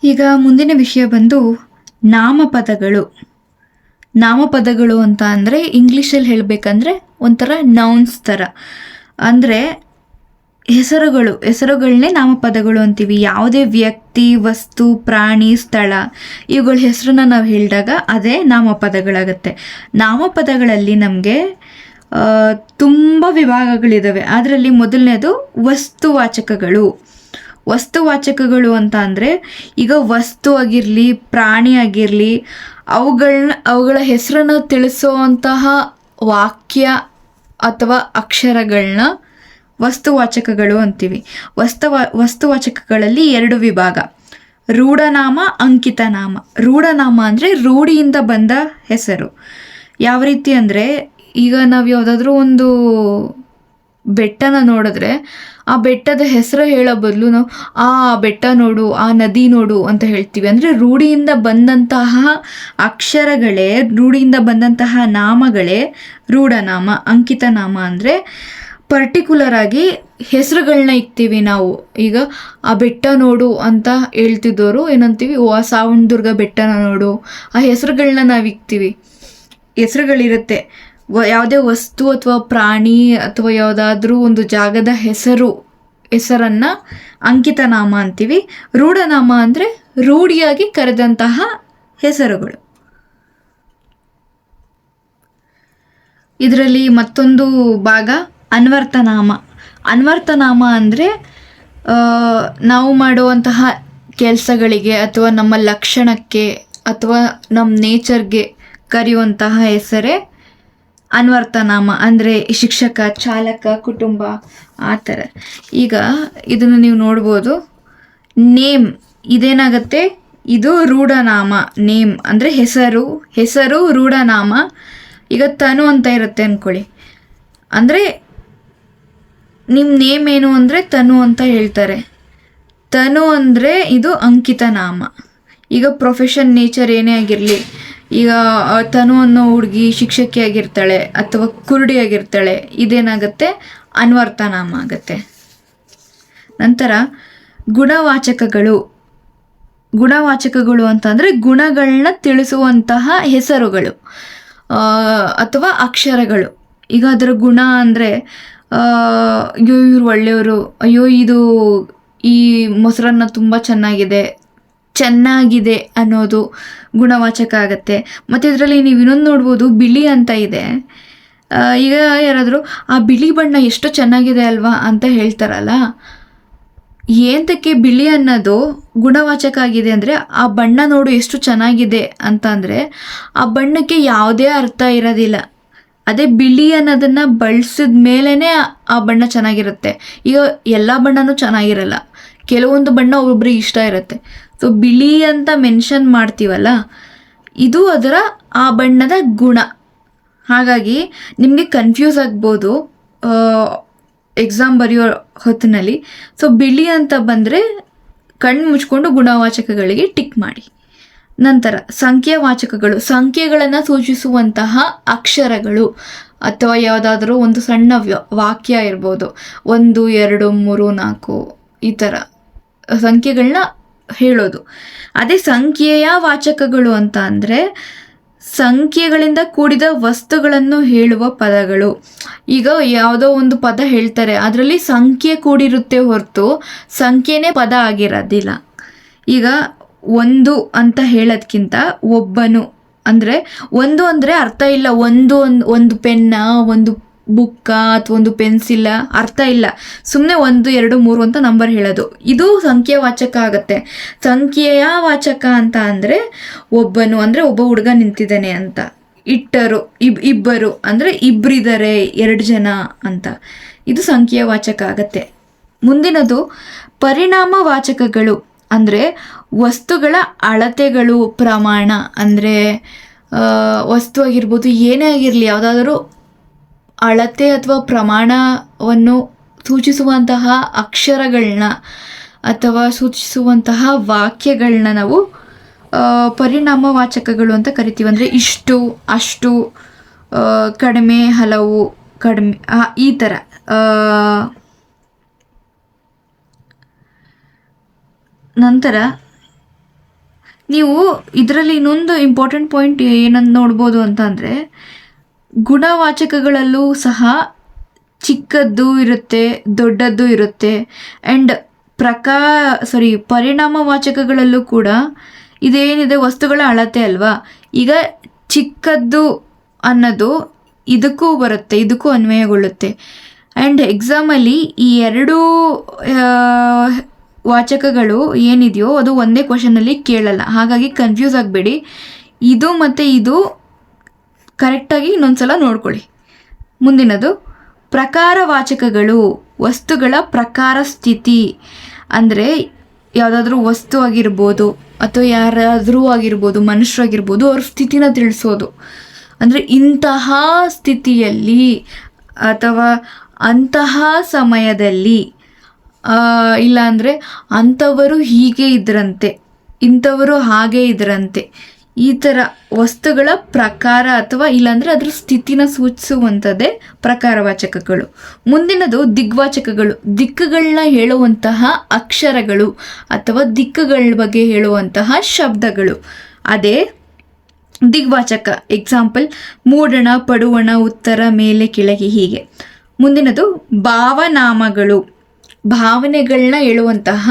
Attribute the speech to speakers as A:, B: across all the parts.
A: ಈಗ ಮುಂದಿನ ವಿಷಯ ಬಂದು ನಾಮಪದಗಳು. ನಾಮಪದಗಳು ಅಂತ ಅಂದರೆ ಇಂಗ್ಲೀಷಲ್ಲಿ ಹೇಳಬೇಕಂದ್ರೆ ಒಂಥರ ನೌನ್ಸ್ ಥರ. ಅಂದರೆ ಹೆಸರುಗಳನ್ನೇ ನಾಮಪದಗಳು ಅಂತೀವಿ. ಯಾವುದೇ ವ್ಯಕ್ತಿ, ವಸ್ತು, ಪ್ರಾಣಿ, ಸ್ಥಳ ಇವುಗಳ ಹೆಸರನ್ನ ನಾವು ಹೇಳಿದಾಗ ಅದೇ ನಾಮಪದಗಳಾಗತ್ತೆ. ನಾಮಪದಗಳಲ್ಲಿ ನಮಗೆ ತುಂಬ ವಿಭಾಗಗಳಿದ್ದಾವೆ. ಅದರಲ್ಲಿ ಮೊದಲನೇದು ವಸ್ತುವಾಚಕಗಳು. ವಸ್ತುವಾಚಕಗಳು ಅಂತ ಅಂದರೆ ಈಗ ವಸ್ತು ಆಗಿರಲಿ, ಪ್ರಾಣಿ ಆಗಿರಲಿ, ಅವುಗಳ ಹೆಸರನ್ನು ತಿಳಿಸುವಂತಹ ವಾಕ್ಯ ಅಥವಾ ಅಕ್ಷರಗಳನ್ನ ವಸ್ತುವಾಚಕಗಳು ಅಂತೀವಿ. ವಸ್ತುವಾಚಕಗಳಲ್ಲಿ ಎರಡು ವಿಭಾಗ: ರೂಢನಾಮ, ಅಂಕಿತನಾಮ. ರೂಢನಾಮ ಅಂದರೆ ರೂಢಿಯಿಂದ ಬಂದ ಹೆಸರು. ಯಾವ ರೀತಿ ಅಂದರೆ ಈಗ ನಾವು ಯಾವುದಾದ್ರೂ ಒಂದು ಬೆಟ್ಟನ ನೋಡಿದ್ರೆ ಆ ಬೆಟ್ಟದ ಹೆಸರು ಹೇಳೋ ಬದಲು ನಾವು ಆ ಬೆಟ್ಟ ನೋಡು, ಆ ನದಿ ನೋಡು ಅಂತ ಹೇಳ್ತೀವಿ. ಅಂದರೆ ರೂಢಿಯಿಂದ ಬಂದಂತಹ ಅಕ್ಷರಗಳೇ, ರೂಢಿಯಿಂದ ಬಂದಂತಹ ನಾಮಗಳೇ ರೂಢನಾಮ. ಅಂಕಿತನಾಮ ಅಂದರೆ ಪರ್ಟಿಕ್ಯುಲರ್ ಆಗಿ ಹೆಸರುಗಳನ್ನ ಇಕ್ತೀವಿ ನಾವು. ಈಗ ಆ ಬೆಟ್ಟ ನೋಡು ಅಂತ ಹೇಳ್ತಿದ್ದವರು ಏನಂತೀವಿ, ಓ ಆ ಸಾವಣದುರ್ಗ ಬೆಟ್ಟನ ನೋಡು. ಆ ಹೆಸರುಗಳನ್ನ ನಾವು ಇಕ್ತೀವಿ. ಹೆಸರುಗಳಿರುತ್ತೆ. ಯಾವುದೇ ವಸ್ತು ಅಥವಾ ಪ್ರಾಣಿ ಅಥವಾ ಯಾವುದಾದ್ರೂ ಒಂದು ಜಾಗದ ಹೆಸರನ್ನು ಅಂಕಿತನಾಮ ಅಂತೀವಿ. ರೂಢನಾಮ ಅಂದರೆ ರೂಢಿಯಾಗಿ ಕರೆದಂತಹ ಹೆಸರುಗಳು. ಇದರಲ್ಲಿ ಮತ್ತೊಂದು ಭಾಗ ಅನ್ವರ್ಥನಾಮ. ಅನ್ವರ್ಥನಾಮ ಅಂದರೆ ನಾವು ಮಾಡುವಂತಹ ಕೆಲಸಗಳಿಗೆ ಅಥವಾ ನಮ್ಮ ಲಕ್ಷಣಕ್ಕೆ ಅಥವಾ ನಮ್ಮ ನೇಚರ್ಗೆ ಕರೆಯುವಂತಹ ಹೆಸರೇ ಅನ್ವರ್ಥನಾಮ. ಅಂದರೆ ಶಿಕ್ಷಕ, ಚಾಲಕ, ಕುಟುಂಬ, ಆ ಥರ. ಈಗ ಇದನ್ನು ನೀವು ನೋಡ್ಬೋದು. ನೇಮ್ ಇದೇನಾಗತ್ತೆ, ಇದು ರೂಢನಾಮ. ನೇಮ್ ಅಂದರೆ ಹೆಸರು ರೂಢನಾಮ. ಈಗ ತನು ಅಂತ ಇರುತ್ತೆ ಅಂದ್ಕೊಳ್ಳಿ. ಅಂದರೆ ನಿಮ್ಮ ನೇಮ್ ಏನು ಅಂದರೆ ತನು ಅಂತ ಹೇಳ್ತಾರೆ. ತನು ಅಂದರೆ ಇದು ಅಂಕಿತನಾಮ. ಈಗ ಪ್ರೊಫೆಷನ್, ನೇಚರ್ ಏನೇ ಆಗಿರಲಿ, ಈಗ ತನು ಅನ್ನೋ ಹುಡುಗಿ ಶಿಕ್ಷಕಿ ಆಗಿರ್ತಾಳೆ ಅಥವಾ ಕುರುಡಿ ಆಗಿರ್ತಾಳೆ, ಇದೇನಾಗುತ್ತೆ, ಅನ್ವರ್ಥನಾಮ ಆಗುತ್ತೆ. ನಂತರ ಗುಣವಾಚಕಗಳು. ಗುಣವಾಚಕಗಳು ಅಂತಂದರೆ ಗುಣಗಳನ್ನ ತಿಳಿಸುವಂತಹ ಹೆಸರುಗಳು ಅಥವಾ ಅಕ್ಷರಗಳು. ಈಗ ಅದರ ಗುಣ ಅಂದರೆ ಅಯ್ಯೋ ಇವ್ರು ಒಳ್ಳೆಯವರು, ಅಯ್ಯೋ ಇದು ಈ ಮೊಸರನ್ನ ತುಂಬ ಚೆನ್ನಾಗಿದೆ ಅನ್ನೋದು ಗುಣವಾಚಕ ಆಗುತ್ತೆ. ಮತ್ತು ಇದರಲ್ಲಿ ನೀವು ಇನ್ನೊಂದು ನೋಡ್ಬೋದು, ಬಿಳಿ ಅಂತ ಇದೆ. ಈಗ ಯಾರಾದರೂ ಆ ಬಿಳಿ ಬಣ್ಣ ಎಷ್ಟು ಚೆನ್ನಾಗಿದೆ ಅಲ್ವಾ ಅಂತ ಹೇಳ್ತಾರಲ್ಲ, ಏಂತಕ್ಕೆ ಬಿಳಿ ಅನ್ನೋದು ಗುಣವಾಚಕ ಆಗಿದೆ ಅಂದರೆ ಆ ಬಣ್ಣ ನೋಡು ಎಷ್ಟು ಚೆನ್ನಾಗಿದೆ ಅಂತ ಅಂದರೆ ಆ ಬಣ್ಣಕ್ಕೆ ಯಾವುದೇ ಅರ್ಥ ಇರೋದಿಲ್ಲ. ಅದೇ ಬಿಳಿ ಅನ್ನೋದನ್ನು ಬಳಸಿದ ಮೇಲೇ ಆ ಬಣ್ಣ ಚೆನ್ನಾಗಿರುತ್ತೆ. ಈಗ ಎಲ್ಲ ಬಣ್ಣನೂ ಚೆನ್ನಾಗಿರಲ್ಲ, ಕೆಲವೊಂದು ಬಣ್ಣ ಒಬ್ಬೊಬ್ರಿಗೆ ಇಷ್ಟ ಇರುತ್ತೆ. ಸೊ ಬಿಳಿ ಅಂತ ಮೆನ್ಷನ್ ಮಾಡ್ತೀವಲ್ಲ, ಇದು ಅದರ ಆ ಬಣ್ಣದ ಗುಣ. ಹಾಗಾಗಿ ನಿಮಗೆ ಕನ್ಫ್ಯೂಸ್ ಆಗ್ಬೋದು ಎಕ್ಸಾಮ್ ಬರೆಯೋ ಹೊತ್ತಿನಲ್ಲಿ. ಸೊ ಬಿಳಿ ಅಂತ ಬಂದರೆ ಕಣ್ಣು ಮುಚ್ಕೊಂಡು ಗುಣವಾಚಕಗಳಿಗೆ ಟಿಕ್ ಮಾಡಿ. ನಂತರ ಸಂಖ್ಯಾವಾಚಕಗಳು. ಸಂಖ್ಯೆಗಳನ್ನು ಸೂಚಿಸುವಂತಹ ಅಕ್ಷರಗಳು ಅಥವಾ ಯಾವುದಾದ್ರೂ ಒಂದು ಸಣ್ಣ ವಾಕ್ಯ ಇರ್ಬೋದು, 1 2 3 4 ಈ ಥರ ಸಂಖ್ಯೆಗಳನ್ನ ಹೇಳೋದು. ಅದೇ ಸಂಖ್ಯೆಯ ವಾಚಕಗಳು ಅಂತ ಅಂದರೆ ಸಂಖ್ಯೆಗಳಿಂದ ಕೂಡಿದ ವಸ್ತುಗಳನ್ನು ಹೇಳುವ ಪದಗಳು. ಈಗ ಯಾವುದೋ ಒಂದು ಪದ ಹೇಳ್ತಾರೆ, ಅದರಲ್ಲಿ ಸಂಖ್ಯೆ ಕೂಡಿರುತ್ತೆ ಹೊರತು ಸಂಖ್ಯೆನೇ ಪದ ಆಗಿರೋದಿಲ್ಲ. ಈಗ ಒಂದು ಅಂತ ಹೇಳೋದ್ಕಿಂತ ಒಬ್ಬನು ಅಂದರೆ ಒಂದು ಅಂದರೆ ಅರ್ಥ ಇಲ್ಲ. ಒಂದು ಪೆನ್ನ, ಒಂದು ಬುಕ್ಕ ಅಥವಾ ಒಂದು ಪೆನ್ಸಿಲ್ಲ, ಅರ್ಥ ಇಲ್ಲ. ಸುಮ್ಮನೆ 1 2 3 ಅಂತ ನಂಬರ್ ಹೇಳೋದು, ಇದು ಸಂಖ್ಯಾವಾಚಕ ಆಗುತ್ತೆ. ಸಂಖ್ಯೆಯ ವಾಚಕ ಅಂತ ಅಂದರೆ ಒಬ್ಬನು ಅಂದರೆ ಒಬ್ಬ ಹುಡುಗ ನಿಂತಿದ್ದಾನೆ ಅಂತ. ಇಬ್ಬರು ಅಂದರೆ ಇಬ್ಬರಿದ್ದಾರೆ, 2 ಜನ ಅಂತ. ಇದು ಸಂಖ್ಯಾವಾಚಕ ಆಗತ್ತೆ. ಮುಂದಿನದು ಪರಿಣಾಮವಾಚಕಗಳು. ಅಂದರೆ ವಸ್ತುಗಳ ಅಳತೆಗಳು, ಪ್ರಮಾಣ. ಅಂದರೆ ವಸ್ತು ಆಗಿರ್ಬೋದು, ಏನೇ ಆಗಿರಲಿ, ಯಾವುದಾದರೂ ಅಳತೆ ಅಥವಾ ಪ್ರಮಾಣವನ್ನು ಸೂಚಿಸುವಂತಹ ಅಕ್ಷರಗಳನ್ನ ಅಥವಾ ಸೂಚಿಸುವಂತಹ ವಾಕ್ಯಗಳನ್ನ ನಾವು ಪರಿಣಾಮವಾಚಕಗಳು ಅಂತ ಕರಿತೀವಿ. ಅಂದರೆ ಇಷ್ಟು, ಅಷ್ಟು, ಕಡಿಮೆ, ಹಲವು, ಕಡಿಮೆ, ಈ ಥರ. ನಂತರ ನೀವು ಇದರಲ್ಲಿ ಇನ್ನೊಂದು ಇಂಪಾರ್ಟೆಂಟ್ ಪಾಯಿಂಟ್ ಏನಂತ ನೋಡ್ಬೋದು ಅಂತ ಅಂದರೆ, ಗುಣವಾಚಕಗಳಲ್ಲೂ ಸಹ ಚಿಕ್ಕದ್ದು ಇರುತ್ತೆ, ದೊಡ್ಡದ್ದು ಇರುತ್ತೆ. ಆ್ಯಂಡ್ ಪರಿಣಾಮವಾಚಕಗಳಲ್ಲೂ ಕೂಡ ಇದೇನಿದೆ ವಸ್ತುಗಳ ಅಳತೆ ಅಲ್ವಾ. ಈಗ ಚಿಕ್ಕದ್ದು ಅನ್ನೋದು ಇದಕ್ಕೂ ಬರುತ್ತೆ, ಇದಕ್ಕೂ ಅನ್ವಯಗೊಳ್ಳುತ್ತೆ. ಆ್ಯಂಡ್ ಎಕ್ಸಾಮಲ್ಲಿ ಈ ಎರಡೂ ವಾಚಕಗಳು ಏನಿದೆಯೋ ಅದು ಒಂದೇ ಕ್ವಶನಲ್ಲಿ ಕೇಳಲ್ಲ. ಹಾಗಾಗಿ ಕನ್ಫ್ಯೂಸ್ ಆಗಬೇಡಿ. ಇದು ಮತ್ತು ಇದು ಕರೆಕ್ಟಾಗಿ ಇನ್ನೊಂದ್ಸಲ ನೋಡ್ಕೊಳ್ಳಿ. ಮುಂದಿನದು ಪ್ರಕಾರವಾಚಕಗಳು. ವಸ್ತುಗಳ ಪ್ರಕಾರ ಸ್ಥಿತಿ ಅಂದರೆ ಯಾವುದಾದ್ರೂ ವಸ್ತು ಆಗಿರ್ಬೋದು ಅಥವಾ ಯಾರಾದರೂ ಆಗಿರ್ಬೋದು, ಮನುಷ್ಯರಾಗಿರ್ಬೋದು, ಅವ್ರ ಸ್ಥಿತಿನ ತಿಳಿಸೋದು. ಅಂದರೆ ಇಂತಹ ಸ್ಥಿತಿಯಲ್ಲಿ ಅಥವಾ ಅಂತಹ ಸಮಯದಲ್ಲಿ, ಇಲ್ಲಾಂದರೆ ಅಂಥವರು ಹೀಗೆ ಇದ್ರಂತೆ, ಇಂಥವರು ಹಾಗೆ ಇದ್ರಂತೆ, ಈ ಥರ ವಸ್ತುಗಳ ಪ್ರಕಾರ ಅಥವಾ ಇಲ್ಲಾಂದರೆ ಅದ್ರ ಸ್ಥಿತಿನ ಸೂಚಿಸುವಂಥದ್ದೇ ಪ್ರಕಾರವಾಚಕಗಳು. ಮುಂದಿನದು ದಿಗ್ವಾಚಕಗಳು. ದಿಕ್ಕುಗಳನ್ನ ಹೇಳುವಂತಹ ಅಕ್ಷರಗಳು ಅಥವಾ ದಿಕ್ಕುಗಳ ಬಗ್ಗೆ ಹೇಳುವಂತಹ ಶಬ್ದಗಳು, ಅದೇ ದಿಗ್ವಾಚಕ. ಎಕ್ಸಾಂಪಲ್ ಮೂಡಣ, ಪಡುವಣ, ಉತ್ತರ, ಮೇಲೆ, ಕೆಳಗೆ, ಹೀಗೆ. ಮುಂದಿನದು ಭಾವನಾಮಗಳು. ಭಾವನೆಗಳನ್ನ ಹೇಳುವಂತಹ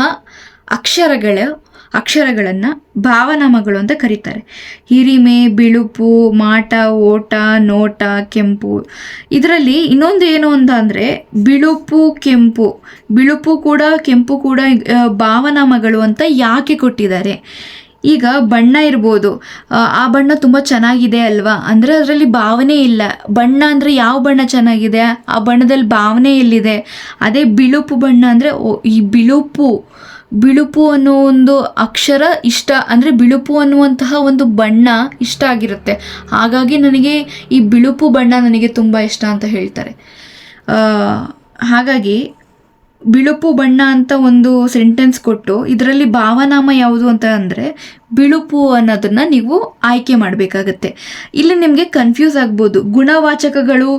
A: ಅಕ್ಷರಗಳನ್ನು ಭಾವನಾಮಗಳು ಅಂತ ಕರೀತಾರೆ. ಹಿರಿಮೆ, ಬಿಳುಪು, ಮಾಟ, ಓಟ, ನೋಟ, ಕೆಂಪು. ಇದರಲ್ಲಿ ಇನ್ನೊಂದು ಏನು ಅಂತ ಅಂದರೆ, ಬಿಳುಪು ಕೂಡ ಕೆಂಪು ಕೂಡ ಭಾವನಾಮಗಳು ಅಂತ ಯಾಕೆ ಕೊಟ್ಟಿದ್ದಾರೆ. ಈಗ ಬಣ್ಣ ಇರ್ಬೋದು, ಆ ಬಣ್ಣ ತುಂಬ ಚೆನ್ನಾಗಿದೆ ಅಲ್ವಾ, ಅಂದರೆ ಅದರಲ್ಲಿ ಭಾವನೆ ಇಲ್ಲ. ಬಣ್ಣ ಅಂದರೆ ಯಾವ ಬಣ್ಣ ಚೆನ್ನಾಗಿದೆ, ಆ ಬಣ್ಣದಲ್ಲಿ ಭಾವನೆ ಎಲ್ಲಿದೆ. ಅದೇ ಬಿಳುಪು ಬಣ್ಣ ಅಂದರೆ ಈ ಬಿಳುಪು ಅನ್ನೋ ಒಂದು ಅಕ್ಷರ ಇಷ್ಟ, ಅಂದರೆ ಬಿಳುಪು ಅನ್ನುವಂತಹ ಒಂದು ಬಣ್ಣ ಇಷ್ಟ ಆಗಿರುತ್ತೆ. ಹಾಗಾಗಿ ನನಗೆ ಈ ಬಿಳುಪು ಬಣ್ಣ ನನಗೆ ತುಂಬ ಇಷ್ಟ ಅಂತ ಹೇಳ್ತಾರೆ. ಹಾಗಾಗಿ ಬಿಳುಪು ಬಣ್ಣ ಅಂತ ಒಂದು ಸೆಂಟೆನ್ಸ್ ಕೊಟ್ಟು ಇದರಲ್ಲಿ ಭಾವನಾಮ ಯಾವುದು ಅಂತ ಅಂದರೆ ಬಿಳುಪು ಅನ್ನೋದನ್ನು ನೀವು ಆಯ್ಕೆ ಮಾಡಬೇಕಾಗತ್ತೆ. ಇಲ್ಲಿ ನಿಮಗೆ ಕನ್ಫ್ಯೂಸ್ ಆಗ್ಬೋದು. ಗುಣವಾಚಕಗಳು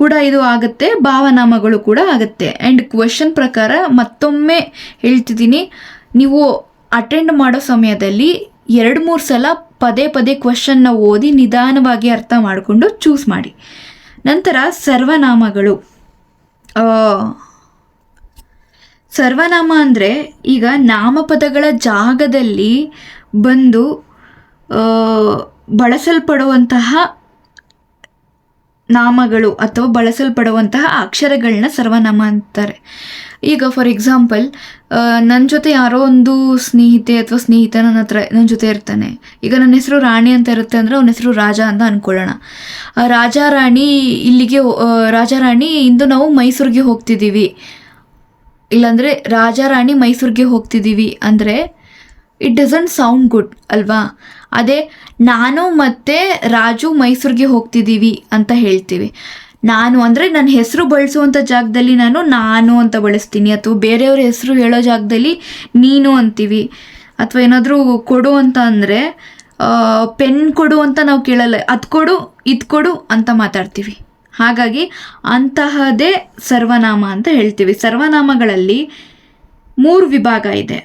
A: ಕೂಡ ಇದು ಆಗುತ್ತೆ, ಭಾವನಾಮಗಳು ಕೂಡ ಆಗುತ್ತೆ. ಆ್ಯಂಡ್ ಕ್ವೆಶನ್ ಪ್ರಕಾರ ಮತ್ತೊಮ್ಮೆ ಹೇಳ್ತಿದ್ದೀನಿ, ನೀವು ಅಟೆಂಡ್ ಮಾಡೋ ಸಮಯದಲ್ಲಿ 2-3 ಸಲ ಪದೇ ಪದೇ ಕ್ವೆಶನ್ನ ಓದಿ ನಿಧಾನವಾಗಿ ಅರ್ಥ ಮಾಡಿಕೊಂಡು ಚೂಸ್ ಮಾಡಿ. ನಂತರ ಸರ್ವನಾಮಗಳು. ಸರ್ವನಾಮ ಅಂದರೆ ಈಗ ನಾಮಪದಗಳ ಜಾಗದಲ್ಲಿ ಬಂದು ಬಳಸಲ್ಪಡುವಂತಹ ನಾಮಗಳು ಅಥವಾ ಬಳಸಲ್ಪಡುವಂತಹ ಅಕ್ಷರಗಳನ್ನ ಸರ್ವನಾಮ ಅಂತಾರೆ. ಈಗ ಫಾರ್ ಎಕ್ಸಾಂಪಲ್, ನನ್ನ ಜೊತೆ ಯಾರೋ ಒಂದು ಸ್ನೇಹಿತೆ ಅಥವಾ ಸ್ನೇಹಿತ ನನ್ನ ಜೊತೆ ಇರ್ತಾನೆ. ಈಗ ನನ್ನ ಹೆಸರು ರಾಣಿ ಅಂತ ಇರುತ್ತೆ ಅಂದರೆ ಅವನ ಹೆಸರು ರಾಜ ಅಂತ ಅಂದ್ಕೊಳ್ಳೋಣ. ರಾಜ ರಾಣಿ ಇಂದು ನಾವು ಮೈಸೂರಿಗೆ ಹೋಗ್ತಿದ್ದೀವಿ, ಇಲ್ಲಾಂದರೆ ರಾಜ ರಾಣಿ ಮೈಸೂರಿಗೆ ಹೋಗ್ತಿದ್ದೀವಿ ಅಂದರೆ ಇಟ್ ಡಸಂಟ್ ಸೌಂಡ್ ಗುಡ್ ಅಲ್ವಾ. ಅದೇ ನಾನು ಮತ್ತು ರಾಜು ಮೈಸೂರಿಗೆ ಹೋಗ್ತಿದ್ದೀವಿ ಅಂತ ಹೇಳ್ತೀವಿ. ನಾನು ಅಂದರೆ ನನ್ನ ಹೆಸರು ಬಳಸುವಂಥ ಜಾಗದಲ್ಲಿ ನಾನು ಅಂತ ಬಳಸ್ತೀನಿ, ಅಥವಾ ಬೇರೆಯವ್ರ ಹೆಸರು ಹೇಳೋ ಜಾಗದಲ್ಲಿ ನೀನು ಅಂತೀವಿ. ಅಥವಾ ಏನಾದರೂ ಕೊಡು ಅಂತ ಅಂದರೆ ಪೆನ್ ಕೊಡು ಅಂತ ನಾವು ಕೇಳಲ್ಲ, ಅದು ಕೊಡು ಇದು ಕೊಡು ಅಂತ ಮಾತಾಡ್ತೀವಿ. ಹಾಗಾಗಿ ಅಂತಹದೇ ಸರ್ವನಾಮ ಅಂತ ಹೇಳ್ತೀವಿ. ಸರ್ವನಾಮಗಳಲ್ಲಿ 3 ವಿಭಾಗ ಇದೆ: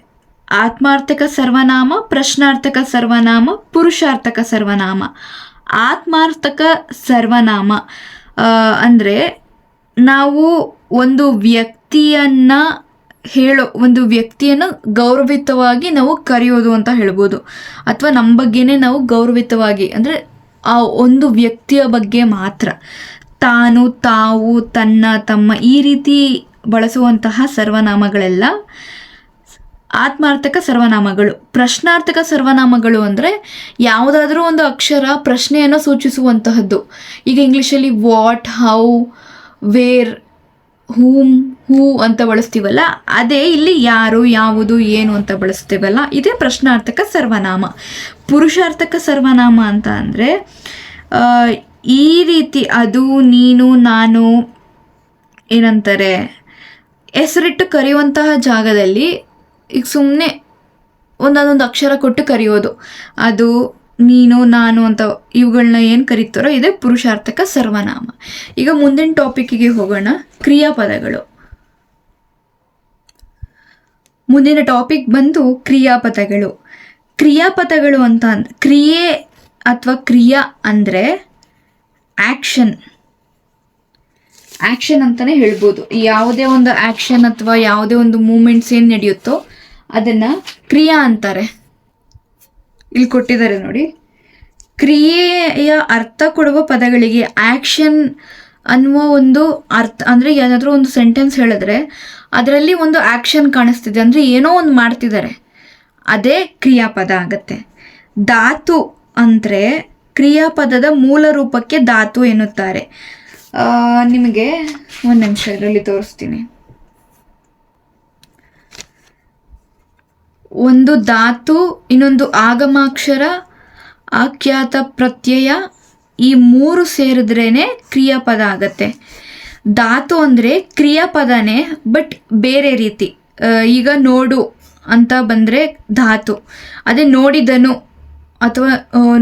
A: ಆತ್ಮಾರ್ಥಕ ಸರ್ವನಾಮ, ಪ್ರಶ್ನಾರ್ಥಕ ಸರ್ವನಾಮ, ಪುರುಷಾರ್ಥಕ ಸರ್ವನಾಮ. ಆತ್ಮಾರ್ಥಕ ಸರ್ವನಾಮ ಅಂದರೆ ನಾವು ಒಂದು ವ್ಯಕ್ತಿಯನ್ನು ಗೌರವಿತವಾಗಿ ನಾವು ಕರೆಯೋದು ಅಂತ ಹೇಳ್ಬೋದು. ಅಥವಾ ನಮ್ಮ ಬಗ್ಗೆನೇ ನಾವು ಗೌರವಿತವಾಗಿ ಅಂದರೆ ಆ ಒಂದು ವ್ಯಕ್ತಿಯ ಬಗ್ಗೆ ಮಾತ್ರ, ತಾನು, ತಾವು, ತನ್ನ, ತಮ್ಮ, ಈ ರೀತಿ ಬಳಸುವಂತಹ ಸರ್ವನಾಮಗಳೆಲ್ಲ ಆತ್ಮಾರ್ಥಕ ಸರ್ವನಾಮಗಳು. ಪ್ರಶ್ನಾರ್ಥಕ ಸರ್ವನಾಮಗಳು ಅಂದರೆ ಯಾವುದಾದ್ರೂ ಒಂದು ಅಕ್ಷರ ಪ್ರಶ್ನೆಯನ್ನು ಸೂಚಿಸುವಂತಹದ್ದು. ಈಗ ಇಂಗ್ಲೀಷಲ್ಲಿ ವಾಟ್, ಹೌ, ವೇರ್, ಹೂಮ್, ಹೂ ಅಂತ ಬಳಸ್ತೀವಲ್ಲ, ಅದೇ ಇಲ್ಲಿ ಯಾರು, ಯಾವುದು, ಏನು ಅಂತ ಬಳಸ್ತೀವಲ್ಲ, ಇದೇ ಪ್ರಶ್ನಾರ್ಥಕ ಸರ್ವನಾಮ. ಪುರುಷಾರ್ಥಕ ಸರ್ವನಾಮ ಅಂತ ಅಂದರೆ ಈ ರೀತಿ ಅದು, ನೀನು, ನಾನು ಏನಂತಾರೆ ಹೆಸರಿಟ್ಟು ಕರೆಯುವಂತಹ ಜಾಗದಲ್ಲಿ ಈಗ ಸುಮ್ಮನೆ ಒಂದೊಂದು ಅಕ್ಷರ ಕೊಟ್ಟು ಕರೆಯೋದು, ಅದು, ನೀನು, ನಾನು ಅಂತ ಇವುಗಳನ್ನ ಏನು ಕರೀತಾರೋ ಇದೇ ಪುರುಷಾರ್ಥಕ ಸರ್ವನಾಮ. ಈಗ ಮುಂದಿನ ಟಾಪಿಕ್ಕಿಗೆ ಹೋಗೋಣ, ಕ್ರಿಯಾಪದಗಳು. ಮುಂದಿನ ಟಾಪಿಕ್ ಬಂದು ಕ್ರಿಯಾಪದಗಳು. ಕ್ರಿಯಾಪದಗಳು ಅಂತ ಕ್ರಿಯೆ ಅಥವಾ ಕ್ರಿಯಾ ಅಂದರೆ ಆ್ಯಕ್ಷನ್ ಅಂತಲೇ ಹೇಳ್ಬೋದು. ಯಾವುದೇ ಒಂದು ಆ್ಯಕ್ಷನ್ ಅಥವಾ ಯಾವುದೇ ಒಂದು ಮೂಮೆಂಟ್ಸ್ ಏನು ನಡೆಯುತ್ತೋ ಅದನ್ನು ಕ್ರಿಯಾ ಅಂತಾರೆ. ಇಲ್ಲಿ ಕೊಟ್ಟಿದ್ದಾರೆ ನೋಡಿ, ಕ್ರಿಯೆಯ ಅರ್ಥ ಕೊಡುವ ಪದಗಳಿಗೆ ಆ್ಯಕ್ಷನ್ ಅನ್ನುವ ಒಂದು ಅರ್ಥ, ಅಂದರೆ ಏನಾದರೂ ಒಂದು ಸೆಂಟೆನ್ಸ್ ಹೇಳಿದ್ರೆ ಅದರಲ್ಲಿ ಒಂದು ಆ್ಯಕ್ಷನ್ ಕಾಣಿಸ್ತಿದೆ, ಅಂದರೆ ಏನೋ ಒಂದು ಮಾಡ್ತಿದ್ದಾರೆ, ಅದೇ ಕ್ರಿಯಾಪದ ಆಗತ್ತೆ. ಧಾತು ಅಂದರೆ ಕ್ರಿಯಾಪದದ ಮೂಲ ರೂಪಕ್ಕೆ ಧಾತು ಎನ್ನುತ್ತಾರೆ. ನಿಮಗೆ ಒಂದು ನಿಮಿಷ ಇದರಲ್ಲಿ ತೋರಿಸ್ತೀನಿ. ಒಂದು ಧಾತು, ಇನ್ನೊಂದು ಆಗಮಾಕ್ಷರ, ಆಖ್ಯಾತ ಪ್ರತ್ಯಯ, ಈ ಮೂರು ಸೇರಿದ್ರೇ ಕ್ರಿಯಾಪದ ಆಗತ್ತೆ. ಧಾತು ಅಂದರೆ ಕ್ರಿಯಾಪದನೇ, ಬಟ್ ಬೇರೆ ರೀತಿ. ಈಗ ನೋಡು ಅಂತ ಬಂದರೆ ಧಾತು, ಅದೇ ನೋಡಿದನು ಅಥವಾ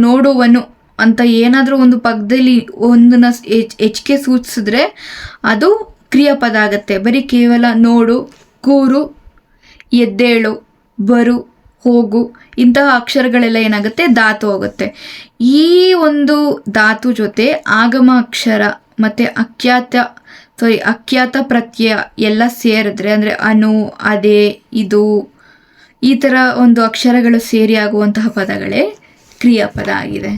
A: ನೋಡುವನು ಅಂತ ಏನಾದರೂ ಒಂದು ಪಕ್ಕದಲ್ಲಿ ಒಂದನ್ನ ಹೆಚ್ಚಿಗೆ ಸೂಚಿಸಿದ್ರೆ ಅದು ಕ್ರಿಯಾಪದ ಆಗತ್ತೆ. ಬರೀ ಕೇವಲ ನೋಡು, ಕೂರು, ಎದ್ದೇಳು, ಬರು, ಹೋಗು ಇಂತಹ ಅಕ್ಷರಗಳೆಲ್ಲ ಏನಾಗುತ್ತೆ, ಧಾತು ಆಗುತ್ತೆ. ಈ ಒಂದು ಧಾತು ಜೊತೆ ಆಗಮ ಅಕ್ಷರ ಮತ್ತು ಅಖ್ಯಾತ ಪ್ರತ್ಯಯ ಎಲ್ಲ ಸೇರಿದ್ರೆ, ಅಂದರೆ ಅನು, ಅದೇ, ಇದು, ಈ ಥರ ಒಂದು ಅಕ್ಷರಗಳು ಸೇರಿ ಆಗುವಂತಹ ಪದಗಳೇ ಕ್ರಿಯಾಪದ ಆಗಿದೆ.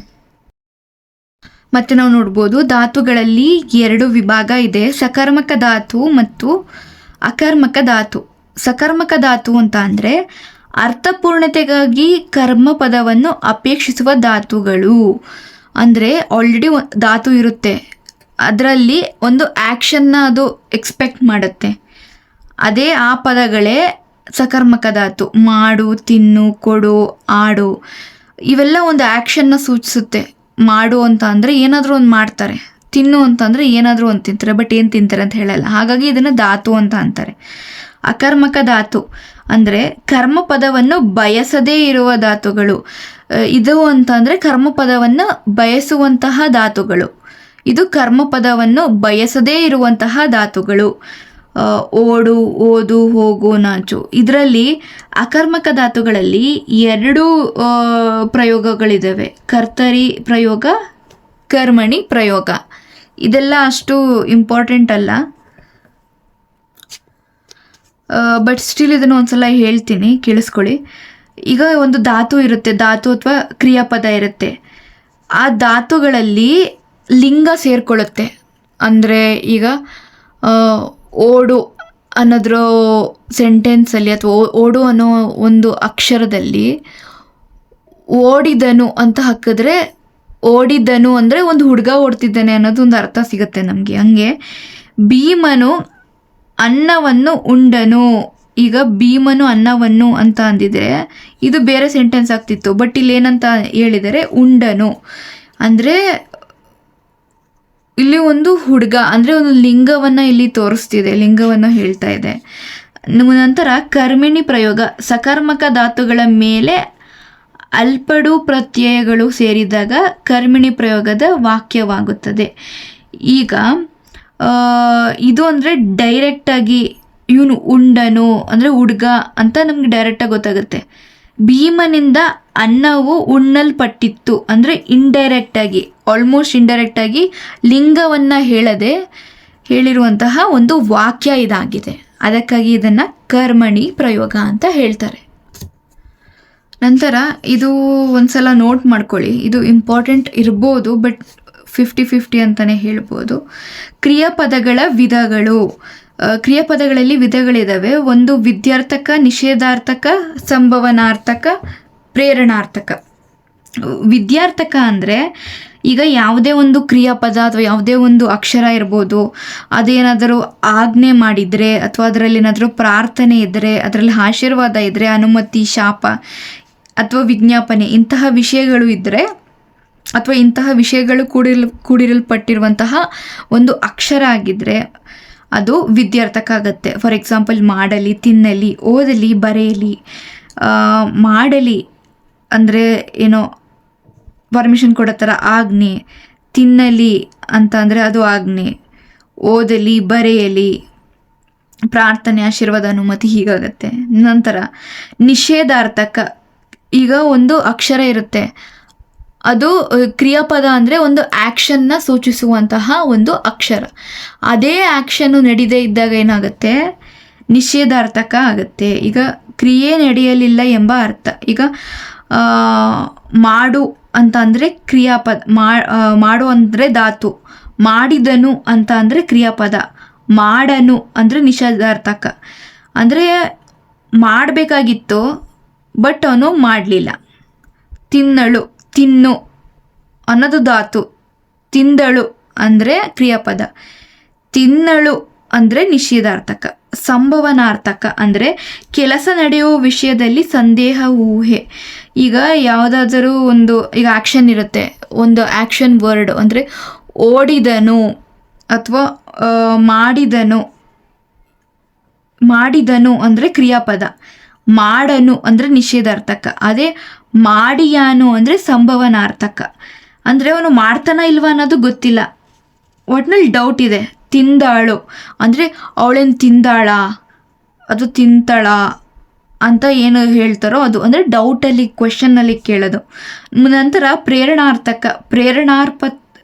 A: ಮತ್ತು ನಾವು ನೋಡ್ಬೋದು ಧಾತುಗಳಲ್ಲಿ 2 ವಿಭಾಗ ಇದೆ, ಸಕರ್ಮಕ ಧಾತು ಮತ್ತು ಅಕರ್ಮಕ ಧಾತು. ಸಕರ್ಮಕ ಧಾತು ಅಂತ ಅಂದರೆ ಅರ್ಥಪೂರ್ಣತೆಗಾಗಿ ಕರ್ಮ ಪದವನ್ನು ಅಪೇಕ್ಷಿಸುವ ಧಾತುಗಳು. ಅಂದರೆ ಆಲ್ರೆಡಿ ಧಾತು ಇರುತ್ತೆ, ಅದರಲ್ಲಿ ಒಂದು ಆ್ಯಕ್ಷನ್ನ ಅದು ಎಕ್ಸ್ಪೆಕ್ಟ್ ಮಾಡುತ್ತೆ, ಅದೇ ಆ ಪದಗಳೇ ಸಕರ್ಮಕ ಧಾತು. ಮಾಡು, ತಿನ್ನು, ಕೊಡು, ಆಡು ಇವೆಲ್ಲ ಒಂದು ಆ್ಯಕ್ಷನ್ನ ಸೂಚಿಸುತ್ತೆ. ಮಾಡು ಅಂತ ಅಂದರೆ ಏನಾದರೂ ಒಂದು ಮಾಡ್ತಾರೆ, ತಿನ್ನು ಅಂತಂದರೆ ಏನಾದರೂ ಒಂದು ತಿಂತಾರೆ, ಬಟ್ ಏನು ತಿಂತಾರೆ ಅಂತ ಹೇಳಲ್ಲ, ಹಾಗಾಗಿ ಇದನ್ನು ಧಾತು ಅಂತ ಅಂತಾರೆ. ಅಕರ್ಮಕ ಧಾತು ಅಂದರೆ ಕರ್ಮಪದವನ್ನು ಬಯಸದೇ ಇರುವ ಧಾತುಗಳು. ಇದು ಅಂತಂದರೆ ಕರ್ಮಪದವನ್ನು ಬಯಸುವಂತಹ ಧಾತುಗಳು, ಇದು ಕರ್ಮಪದವನ್ನು ಬಯಸದೇ ಇರುವಂತಹ ಧಾತುಗಳು. ಓಡು, ಓದು, ಹೋಗು, ನಾಚು. ಇದರಲ್ಲಿ ಅಕರ್ಮಕ ಧಾತುಗಳಲ್ಲಿ 2 ಪ್ರಯೋಗಗಳಿದ್ದಾವೆ, ಕರ್ತರಿ ಪ್ರಯೋಗ, ಕರ್ಮಣಿ ಪ್ರಯೋಗ. ಇದೆಲ್ಲ ಅಷ್ಟು ಇಂಪಾರ್ಟೆಂಟ್ ಅಲ್ಲ, ಬಟ್ ಸ್ಟಿಲ್ ಇದನ್ನು ಒಂದ್ಸಲ ಹೇಳ್ತೀನಿ, ಕೇಳಿಸ್ಕೊಳ್ಳಿ. ಈಗ ಒಂದು ಧಾತು ಇರುತ್ತೆ, ಧಾತು ಅಥವಾ ಕ್ರಿಯಾಪದ ಇರುತ್ತೆ, ಆ ಧಾತುಗಳಲ್ಲಿ ಲಿಂಗ ಸೇರ್ಕೊಳ್ಳುತ್ತೆ. ಅಂದರೆ ಈಗ ಓಡು ಅನ್ನೋದ್ರ ಸೆಂಟೆನ್ಸಲ್ಲಿ ಅಥವಾ ಓಡು ಅನ್ನೋ ಒಂದು ಅಕ್ಷರದಲ್ಲಿ ಓಡಿದನು ಅಂತ ಹಾಕಿದ್ರೆ, ಓಡಿದನು ಅಂದರೆ ಒಂದು ಹುಡುಗ ಓಡ್ತಿದ್ದಾನೆ ಅನ್ನೋದು ಒಂದು ಅರ್ಥ ಸಿಗುತ್ತೆ ನಮಗೆ. ಹಂಗೆ ಭೀಮನು ಅನ್ನವನ್ನು ಉಂಡನು, ಈಗ ಭೀಮನು ಅನ್ನವನ್ನು ಅಂತ ಅಂದಿದ್ರೆ ಇದು ಬೇರೆ ಸೆಂಟೆನ್ಸ್ ಆಗ್ತಿತ್ತು, ಬಟ್ ಇಲ್ಲಿ ಏನಂತ ಹೇಳಿದರೆ ಉಂಡನು ಅಂದರೆ ಇಲ್ಲಿ ಒಂದು ಹುಡುಗ ಅಂದರೆ ಒಂದು ಲಿಂಗವನ್ನು ಇಲ್ಲಿ ತೋರಿಸ್ತಿದೆ, ಲಿಂಗವನ್ನು ಹೇಳ್ತಾ ಇದೆ. ನಂತರ ಕರ್ಮಿಣಿ ಪ್ರಯೋಗ, ಸಕರ್ಮಕ ಧಾತುಗಳ ಮೇಲೆ ಅಲ್ಪಡು ಪ್ರತ್ಯಯಗಳು ಸೇರಿದಾಗ ಕರ್ಮಿಣಿ ಪ್ರಯೋಗದ ವಾಕ್ಯವಾಗುತ್ತದೆ. ಈಗ ಇದು ಅಂದರೆ ಡೈರೆಕ್ಟಾಗಿ ಇವನು ಉಂಡನು ಅಂದರೆ ಹುಡುಗ ಅಂತ ನಮ್ಗೆ ಡೈರೆಕ್ಟಾಗಿ ಗೊತ್ತಾಗುತ್ತೆ. ಭೀಮನಿಂದ ಅನ್ನವು ಉಣ್ಣಲ್ಪಟ್ಟಿತ್ತು ಅಂದರೆ ಇಂಡೈರೆಕ್ಟಾಗಿ, ಆಲ್ಮೋಸ್ಟ್ ಇಂಡೈರೆಕ್ಟಾಗಿ ಲಿಂಗವನ್ನು ಹೇಳದೆ ಹೇಳಿರುವಂತಹ ಒಂದು ವಾಕ್ಯ ಇದಾಗಿದೆ. ಅದಕ್ಕಾಗಿ ಇದನ್ನು ಕರ್ಮಣಿ ಪ್ರಯೋಗ ಅಂತ ಹೇಳ್ತಾರೆ. ನಂತರ ಇದು ಒಂದ್ಸಲ ನೋಟ್ ಮಾಡ್ಕೊಳ್ಳಿ, ಇದು ಇಂಪಾರ್ಟೆಂಟ್ ಇರ್ಬೋದು, ಬಟ್ 50-50 ಅಂತಲೇ ಹೇಳ್ಬೋದು. ಕ್ರಿಯಾಪದಗಳ ವಿಧಗಳು. ಕ್ರಿಯಾಪದಗಳಲ್ಲಿ ವಿಧಗಳಿದ್ದಾವೆ. ಒಂದು ವಿದ್ಯಾರ್ಥಕ, ನಿಷೇಧಾರ್ಥಕ, ಸಂಭವನಾರ್ಥಕ, ಪ್ರೇರಣಾರ್ಥಕ. ವಿದ್ಯಾರ್ಥಕ ಅಂದರೆ ಈಗ ಯಾವುದೇ ಒಂದು ಕ್ರಿಯಾಪದ ಅಥವಾ ಯಾವುದೇ ಒಂದು ಅಕ್ಷರ ಇರ್ಬೋದು, ಅದೇನಾದರೂ ಆಜ್ಞೆ ಮಾಡಿದರೆ ಅಥವಾ ಅದರಲ್ಲಿ ಏನಾದರೂ ಪ್ರಾರ್ಥನೆ ಇದ್ದರೆ, ಅದರಲ್ಲಿ ಆಶೀರ್ವಾದ ಇದ್ದರೆ, ಅನುಮತಿ, ಶಾಪ ಅಥವಾ ವಿಜ್ಞಾಪನೆ ಇಂತಹ ವಿಷಯಗಳು ಇದ್ದರೆ, ಅಥವಾ ಇಂತಹ ವಿಷಯಗಳು ಕೂಡಿರಲ್ಪಟ್ಟಿರುವಂತಹ ಒಂದು ಅಕ್ಷರ ಆಗಿದ್ದರೆ ಅದು ವಿದ್ಯಾರ್ಥಕ ಆಗುತ್ತೆ. ಫಾರ್ ಎಕ್ಸಾಂಪಲ್ ಮಾಡಲಿ, ತಿನ್ನಲಿ, ಓದಲಿ, ಬರೆಯಲಿ. ಮಾಡಲಿ ಅಂದರೆ ಏನೋ ಪರ್ಮಿಷನ್ ಕೊಡೋ ಥರ ಆಜ್ಞೆ, ತಿನ್ನಲಿ ಅಂತ ಅಂದರೆ ಅದು ಆಜ್ಞೆ, ಓದಲಿ, ಬರೆಯಲಿ, ಪ್ರಾರ್ಥನೆ, ಆಶೀರ್ವಾದ, ಅನುಮತಿ ಹೀಗಾಗತ್ತೆ. ನಂತರ ನಿಷೇಧಾರ್ಥಕ, ಈಗ ಒಂದು ಅಕ್ಷರ ಇರುತ್ತೆ, ಅದು ಕ್ರಿಯಾಪದ ಅಂದರೆ ಒಂದು ಆ್ಯಕ್ಷನ್ನ ಸೂಚಿಸುವಂತಹ ಒಂದು ಅಕ್ಷರ. ಅದೇ ಆ್ಯಕ್ಷನ್ನು ನಡೀದೇ ಇದ್ದಾಗ ಏನಾಗುತ್ತೆ, ನಿಷೇಧಾರ್ಥಕ ಆಗುತ್ತೆ. ಈಗ ಕ್ರಿಯೆ ನಡೆಯಲಿಲ್ಲ ಎಂಬ ಅರ್ಥ. ಈಗ ಮಾಡು ಅಂತ ಅಂದರೆ ಕ್ರಿಯಾಪದ, ಮಾಡು ಅಂದರೆ ಧಾತು, ಮಾಡಿದನು ಅಂತ ಅಂದರೆ ಕ್ರಿಯಾಪದ, ಮಾಡನು ಅಂದರೆ ನಿಷೇಧಾರ್ಥಕ. ಅಂದರೆ ಮಾಡಬೇಕಾಗಿತ್ತು ಬಟ್ ಅವನು ಮಾಡಲಿಲ್ಲ. ತಿನ್ನಳು, ತಿನ್ನು ಅನ್ನೋದು ಧಾತು, ತಿಂದಳು ಅಂದರೆ ಕ್ರಿಯಾಪದ, ತಿನ್ನಳು ಅಂದರೆ ನಿಷೇಧಾರ್ಥಕ. ಸಂಭವನಾರ್ಥಕ ಅಂದರೆ ಕೆಲಸ ನಡೆಯುವ ವಿಷಯದಲ್ಲಿ ಸಂದೇಹ, ಊಹೆ. ಈಗ ಯಾವುದಾದರೂ ಒಂದು, ಈಗ ಆ್ಯಕ್ಷನ್ ಇರುತ್ತೆ, ಒಂದು ಆ್ಯಕ್ಷನ್ ವರ್ಡ್ ಅಂದರೆ ಓಡಿದನು ಅಥವಾ ಮಾಡಿದನು. ಮಾಡಿದನು ಅಂದರೆ ಕ್ರಿಯಾಪದ, ಮಾಡನು ಅಂದರೆ ನಿಷೇಧಾರ್ಥಕ. ಅದೇ ಮಾಡಿಯಾನು ಅಂದರೆ ಸಂಭವನಾರ್ಥಕ. ಅಂದರೆ ಅವನು ಮಾಡ್ತಾನ ಇಲ್ವಾ ಅನ್ನೋದು ಗೊತ್ತಿಲ್ಲ, ಒಟ್ನಲ್ಲಿ ಡೌಟ್ ಇದೆ. ತಿಂದಾಳು ಅಂದರೆ ಅವಳೇನು ತಿಂದಾಳ ಅದು ತಿಂತಾಳ ಅಂತ ಏನು ಹೇಳ್ತಾರೋ ಅದು, ಅಂದರೆ ಡೌಟಲ್ಲಿ, ಕ್ವೆಶನ್ನಲ್ಲಿ ಕೇಳೋದು. ನಂತರ ಪ್ರೇರಣಾರ್ಥಕ,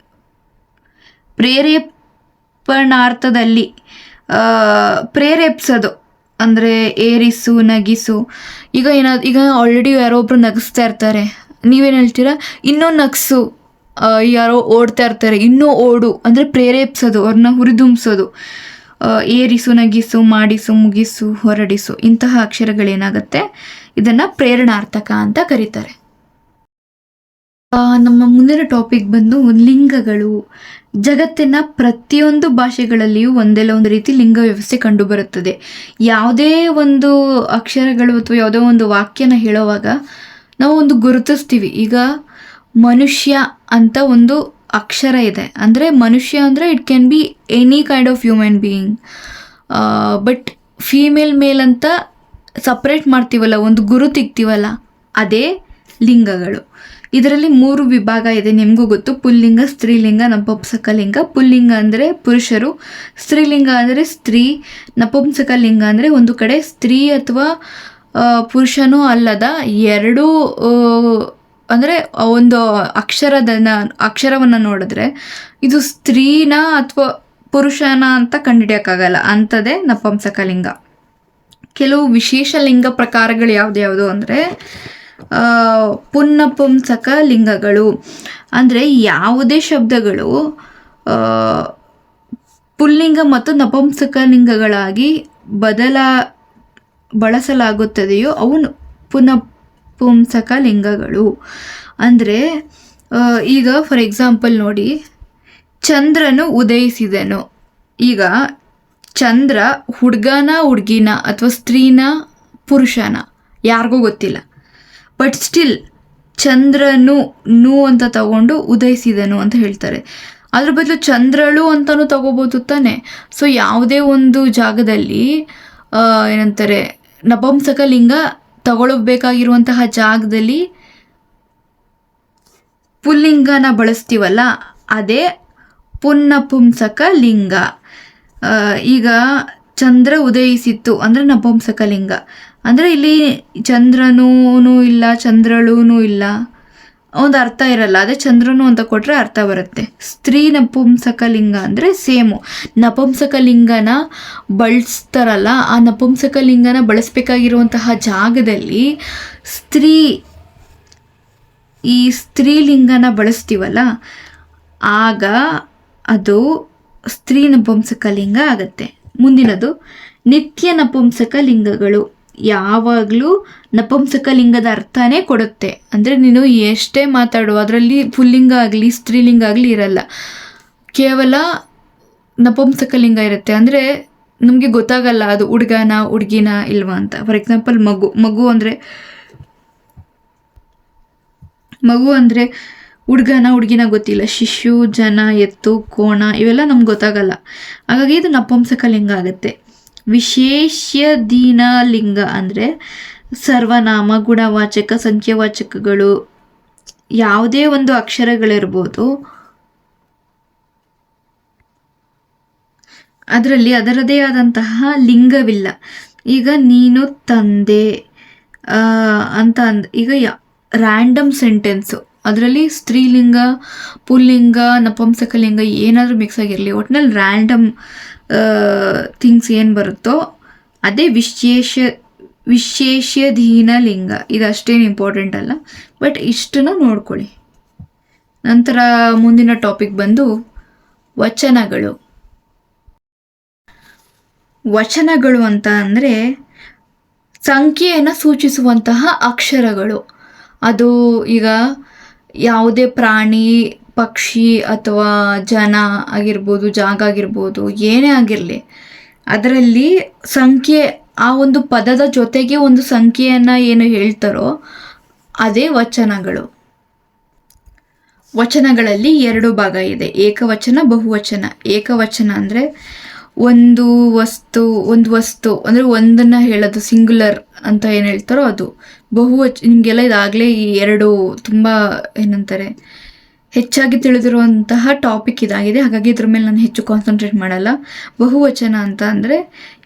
A: ಪ್ರೇರೇಪಣಾರ್ಥದಲ್ಲಿ ಪ್ರೇರೇಪಿಸೋದು ಅಂದರೆ ಏರಿಸು, ನಗಿಸು. ಈಗ ಈಗ ಆಲ್ರೆಡಿ ಯಾರೋ ಒಬ್ರು ನಗಿಸ್ತಾ ಇರ್ತಾರೆ, ನೀವೇನು ಹೇಳ್ತೀರಾ, ಇನ್ನೂ ನಗಿಸು. ಯಾರೋ ಓಡ್ತಾ ಇರ್ತಾರೆ, ಇನ್ನೂ ಓಡು ಅಂದರೆ ಪ್ರೇರೇಪಿಸೋದು, ಅವ್ರನ್ನ ಹುರಿದುಂಬಿಸೋದು. ಏರಿಸು, ನಗಿಸು, ಮಾಡಿಸು, ಮುಗಿಸು, ಹೊರಡಿಸು, ಇಂತಹ ಅಕ್ಷರಗಳೇನಾಗುತ್ತೆ, ಇದನ್ನು ಪ್ರೇರಣಾರ್ಥಕ ಅಂತ ಕರೀತಾರೆ. ನಮ್ಮ ಮುಂದಿನ ಟಾಪಿಕ್ ಬಂದು ಲಿಂಗಗಳು. ಜಗತ್ತಿನ ಪ್ರತಿಯೊಂದು ಭಾಷೆಗಳಲ್ಲಿಯೂ ಒಂದಲ್ಲ ಒಂದು ರೀತಿ ಲಿಂಗ ವ್ಯವಸ್ಥೆ ಕಂಡುಬರುತ್ತದೆ. ಯಾವುದೇ ಒಂದು ಅಕ್ಷರಗಳು ಅಥವಾ ಯಾವುದೋ ಒಂದು ವಾಕ್ಯನ ಹೇಳೋವಾಗ ನಾವು ಒಂದು ಗುರುತಿಸ್ತೀವಿ. ಈಗ ಮನುಷ್ಯ ಅಂತ ಒಂದು ಅಕ್ಷರ ಇದೆ ಅಂದರೆ ಮನುಷ್ಯ ಅಂದರೆ it can be any kind of human being. But female male ಅಂತ ಸಪ್ರೇಟ್ ಮಾಡ್ತೀವಲ್ಲ, ಒಂದು ಗುರು ತೆಗ್ತೀವಲ್ಲ, ಅದೇ ಲಿಂಗಗಳು. ಇದರಲ್ಲಿ 3 ವಿಭಾಗ ಇದೆ, ನಿಮಗೂ ಗೊತ್ತು. ಪುಲ್ಲಿಂಗ, ಸ್ತ್ರೀಲಿಂಗ, ನಪುಂಸಕಲಿಂಗ. ಪುಲ್ಲಿಂಗ ಅಂದರೆ ಪುರುಷರು, ಸ್ತ್ರೀಲಿಂಗ ಅಂದರೆ ಸ್ತ್ರೀ, ನಪುಂಸಕಲಿಂಗ ಅಂದರೆ ಒಂದು ಕಡೆ ಸ್ತ್ರೀ ಅಥವಾ ಪುರುಷನೂ ಅಲ್ಲದ ಎರಡೂ, ಅಂದರೆ ಒಂದು ಅಕ್ಷರವನ್ನು ನೋಡಿದ್ರೆ ಇದು ಸ್ತ್ರೀನ ಅಥವಾ ಪುರುಷನ ಅಂತ ಕಂಡುಹಿಡಿಯೋಕ್ಕಾಗಲ್ಲ, ಅಂಥದ್ದೇ ನಪುಂಸಕಲಿಂಗ. ಕೆಲವು ವಿಶೇಷ ಲಿಂಗ ಪ್ರಕಾರಗಳು ಯಾವ್ದು ಅಂದರೆ ಪುನ್ನಪುಂಸಕ ಲಿಂಗಗಳು. ಅಂದರೆ ಯಾವುದೇ ಶಬ್ದಗಳು ಪುಲ್ಲಿಂಗ ಮತ್ತು ನಪುಂಸಕ ಲಿಂಗಗಳಾಗಿ ಬಳಸಲಾಗುತ್ತದೆಯೋ ಅವು ಪುನಪುಂಸಕ ಲಿಂಗಗಳು. ಅಂದರೆ ಈಗ ಫಾರ್ ಎಕ್ಸಾಂಪಲ್ ನೋಡಿ, ಚಂದ್ರನು ಉದಯಿಸಿದನು. ಈಗ ಚಂದ್ರ ಹುಡುಗನ, ಹುಡುಗಿನ ಅಥವಾ ಸ್ತ್ರೀನ, ಪುರುಷನ ಯಾರಿಗೂ ಗೊತ್ತಿಲ್ಲ. ಬಟ್ ಸ್ಟಿಲ್ ಚಂದ್ರನು ಅಂತ ತಗೊಂಡು ಉದಯಿಸಿದನು ಅಂತ ಹೇಳ್ತಾರೆ. ಅದ್ರ ಬದಲು ಚಂದ್ರಳು ಅಂತಲೂ ತಗೋಬೋದು ತಾನೆ. ಸೊ ಯಾವುದೇ ಒಂದು ಜಾಗದಲ್ಲಿ ಏನಂತಾರೆ, ನಪುಂಸಕ ಲಿಂಗ ತಗೊಳ್ಬೇಕಾಗಿರುವಂತಹ ಜಾಗದಲ್ಲಿ ಪುಲ್ಲಿಂಗನ ಬಳಸ್ತೀವಲ್ಲ, ಅದೇ ಪುನ್ನಪುಂಸಕ ಲಿಂಗ. ಈಗ ಚಂದ್ರ ಉದಯಿಸಿತ್ತು ಅಂದರೆ ನಪುಂಸಕ ಲಿಂಗ. ಅಂದರೆ ಇಲ್ಲಿ ಚಂದ್ರನೂ ಇಲ್ಲ, ಚಂದ್ರಳೂ ಇಲ್ಲ, ಒಂದು ಅರ್ಥ ಇರಲ್ಲ. ಅದೇ ಚಂದ್ರನು ಅಂತ ಕೊಟ್ಟರೆ ಅರ್ಥ ಬರುತ್ತೆ. ಸ್ತ್ರೀ ನಪುಂಸಕ ಲಿಂಗ ಅಂದರೆ ಸೇಮು. ನಪುಂಸಕ ಲಿಂಗನ ಬಳಸ್ತಾರಲ್ಲ, ಆ ನಪುಂಸಕ ಲಿಂಗನ ಬಳಸಬೇಕಾಗಿರುವಂತಹ ಜಾಗದಲ್ಲಿ ಈ ಸ್ತ್ರೀಲಿಂಗನ ಬಳಸ್ತೀವಲ್ಲ, ಆಗ ಅದು ಸ್ತ್ರೀ ನಪುಂಸಕ ಲಿಂಗ ಆಗುತ್ತೆ. ಮುಂದಿನದು ನಿತ್ಯ ನಪುಂಸಕ ಲಿಂಗಗಳು. ಯಾವಾಗಲೂ ನಪುಂಸಕ ಲಿಂಗದ ಅರ್ಥನೇ ಕೊಡುತ್ತೆ. ಅಂದರೆ ನೀನು ಎಷ್ಟೇ ಮಾತಾಡು, ಅದರಲ್ಲಿ ಪುಲ್ಲಿಂಗ ಆಗಲಿ ಸ್ತ್ರೀಲಿಂಗ ಆಗಲಿ ಇರಲ್ಲ, ಕೇವಲ ನಪುಂಸಕ ಲಿಂಗ ಇರುತ್ತೆ. ಅಂದರೆ ನಮಗೆ ಗೊತ್ತಾಗಲ್ಲ ಅದು ಹುಡುಗನ ಹುಡುಗಿನ ಇಲ್ವಾ ಅಂತ. ಫಾರ್ ಎಕ್ಸಾಂಪಲ್ ಮಗು ಅಂದರೆ ಹುಡುಗನ ಹುಡುಗಿನ ಗೊತ್ತಿಲ್ಲ. ಶಿಶು, ಜನ, ಎತ್ತು, ಕೋಣ ಇವೆಲ್ಲ ನಮ್ಗೆ ಗೊತ್ತಾಗಲ್ಲ. ಹಾಗಾಗಿ ಇದು ನಪುಂಸಕ ಲಿಂಗ ಆಗುತ್ತೆ. ವಿಶೇಷ್ಯಧೀನ ಲಿಂಗ ಅಂದರೆ ಸರ್ವನಾಮ, ಗುಣವಾಚಕ, ಸಂಖ್ಯಾವಾಚಕಗಳು, ಯಾವುದೇ ಒಂದು ಅಕ್ಷರಗಳಿರ್ಬೋದು, ಅದರಲ್ಲಿ ಅದರದೇ ಆದಂತಹ ಲಿಂಗವಿಲ್ಲ. ಈಗ ನೀನು ತಂದೆ ಅಂತ ಈಗ ರ್ಯಾಂಡಮ್ ಸೆಂಟೆನ್ಸು, ಅದರಲ್ಲಿ ಸ್ತ್ರೀಲಿಂಗ, ಪುಲ್ಲಿಂಗ, ನಪುಂಸಕಲಿಂಗ ಏನಾದರೂ ಮಿಕ್ಸ್ ಆಗಿರಲಿ, ಒಟ್ಟಿನಲ್ಲಿ ರ್ಯಾಂಡಮ್ ಥಿಂಗ್ಸ್ ಏನು ಬರುತ್ತೋ ಅದೇ ವಿಶೇಷಧೀನ ಲಿಂಗ. ಇದು ಅಷ್ಟೇನು ಇಂಪಾರ್ಟೆಂಟ್ ಅಲ್ಲ, ಬಟ್ ಇಷ್ಟನ್ನು ನೋಡ್ಕೊಳ್ಳಿ. ನಂತರ ಮುಂದಿನ ಟಾಪಿಕ್ ಬಂದು ವಚನಗಳು. ವಚನಗಳು ಅಂತ ಅಂದರೆ ಸಂಖ್ಯೆಯನ್ನು ಸೂಚಿಸುವಂತಹ ಅಕ್ಷರಗಳು. ಅದು ಈಗ ಯಾವುದೇ ಪ್ರಾಣಿ, ಪಕ್ಷಿ ಅಥವಾ ಜನ ಆಗಿರ್ಬೋದು, ಜಾಗ ಆಗಿರ್ಬೋದು, ಏನೇ ಆಗಿರಲಿ, ಅದರಲ್ಲಿ ಸಂಖ್ಯೆ, ಆ ಒಂದು ಪದದ ಜೊತೆಗೆ ಒಂದು ಸಂಖ್ಯೆಯನ್ನು ಏನು ಹೇಳ್ತಾರೋ ಅದೇ ವಚನಗಳು. ವಚನಗಳಲ್ಲಿ 2 ಭಾಗ ಇದೆ, ಏಕವಚನ, ಬಹುವಚನ. ಏಕವಚನ ಅಂದರೆ ಒಂದು ವಸ್ತು ಅಂದರೆ ಒಂದನ್ನು ಹೇಳೋದು, ಸಿಂಗುಲರ್ ಅಂತ ಏನು ಹೇಳ್ತಾರೋ ಅದು. ನಿಮಗೆಲ್ಲ ಇದಾಗಲೇ ಈ 2 ತುಂಬ ಏನಂತಾರೆ ಹೆಚ್ಚಾಗಿ ತಿಳಿದಿರುವಂತಹ ಟಾಪಿಕ್ ಇದಾಗಿದೆ, ಹಾಗಾಗಿ ಇದ್ರ ಮೇಲೆ ನಾನು ಹೆಚ್ಚು ಕಾನ್ಸಂಟ್ರೇಟ್ ಮಾಡಲ್ಲ. ಬಹುವಚನ ಅಂತ ಅಂದರೆ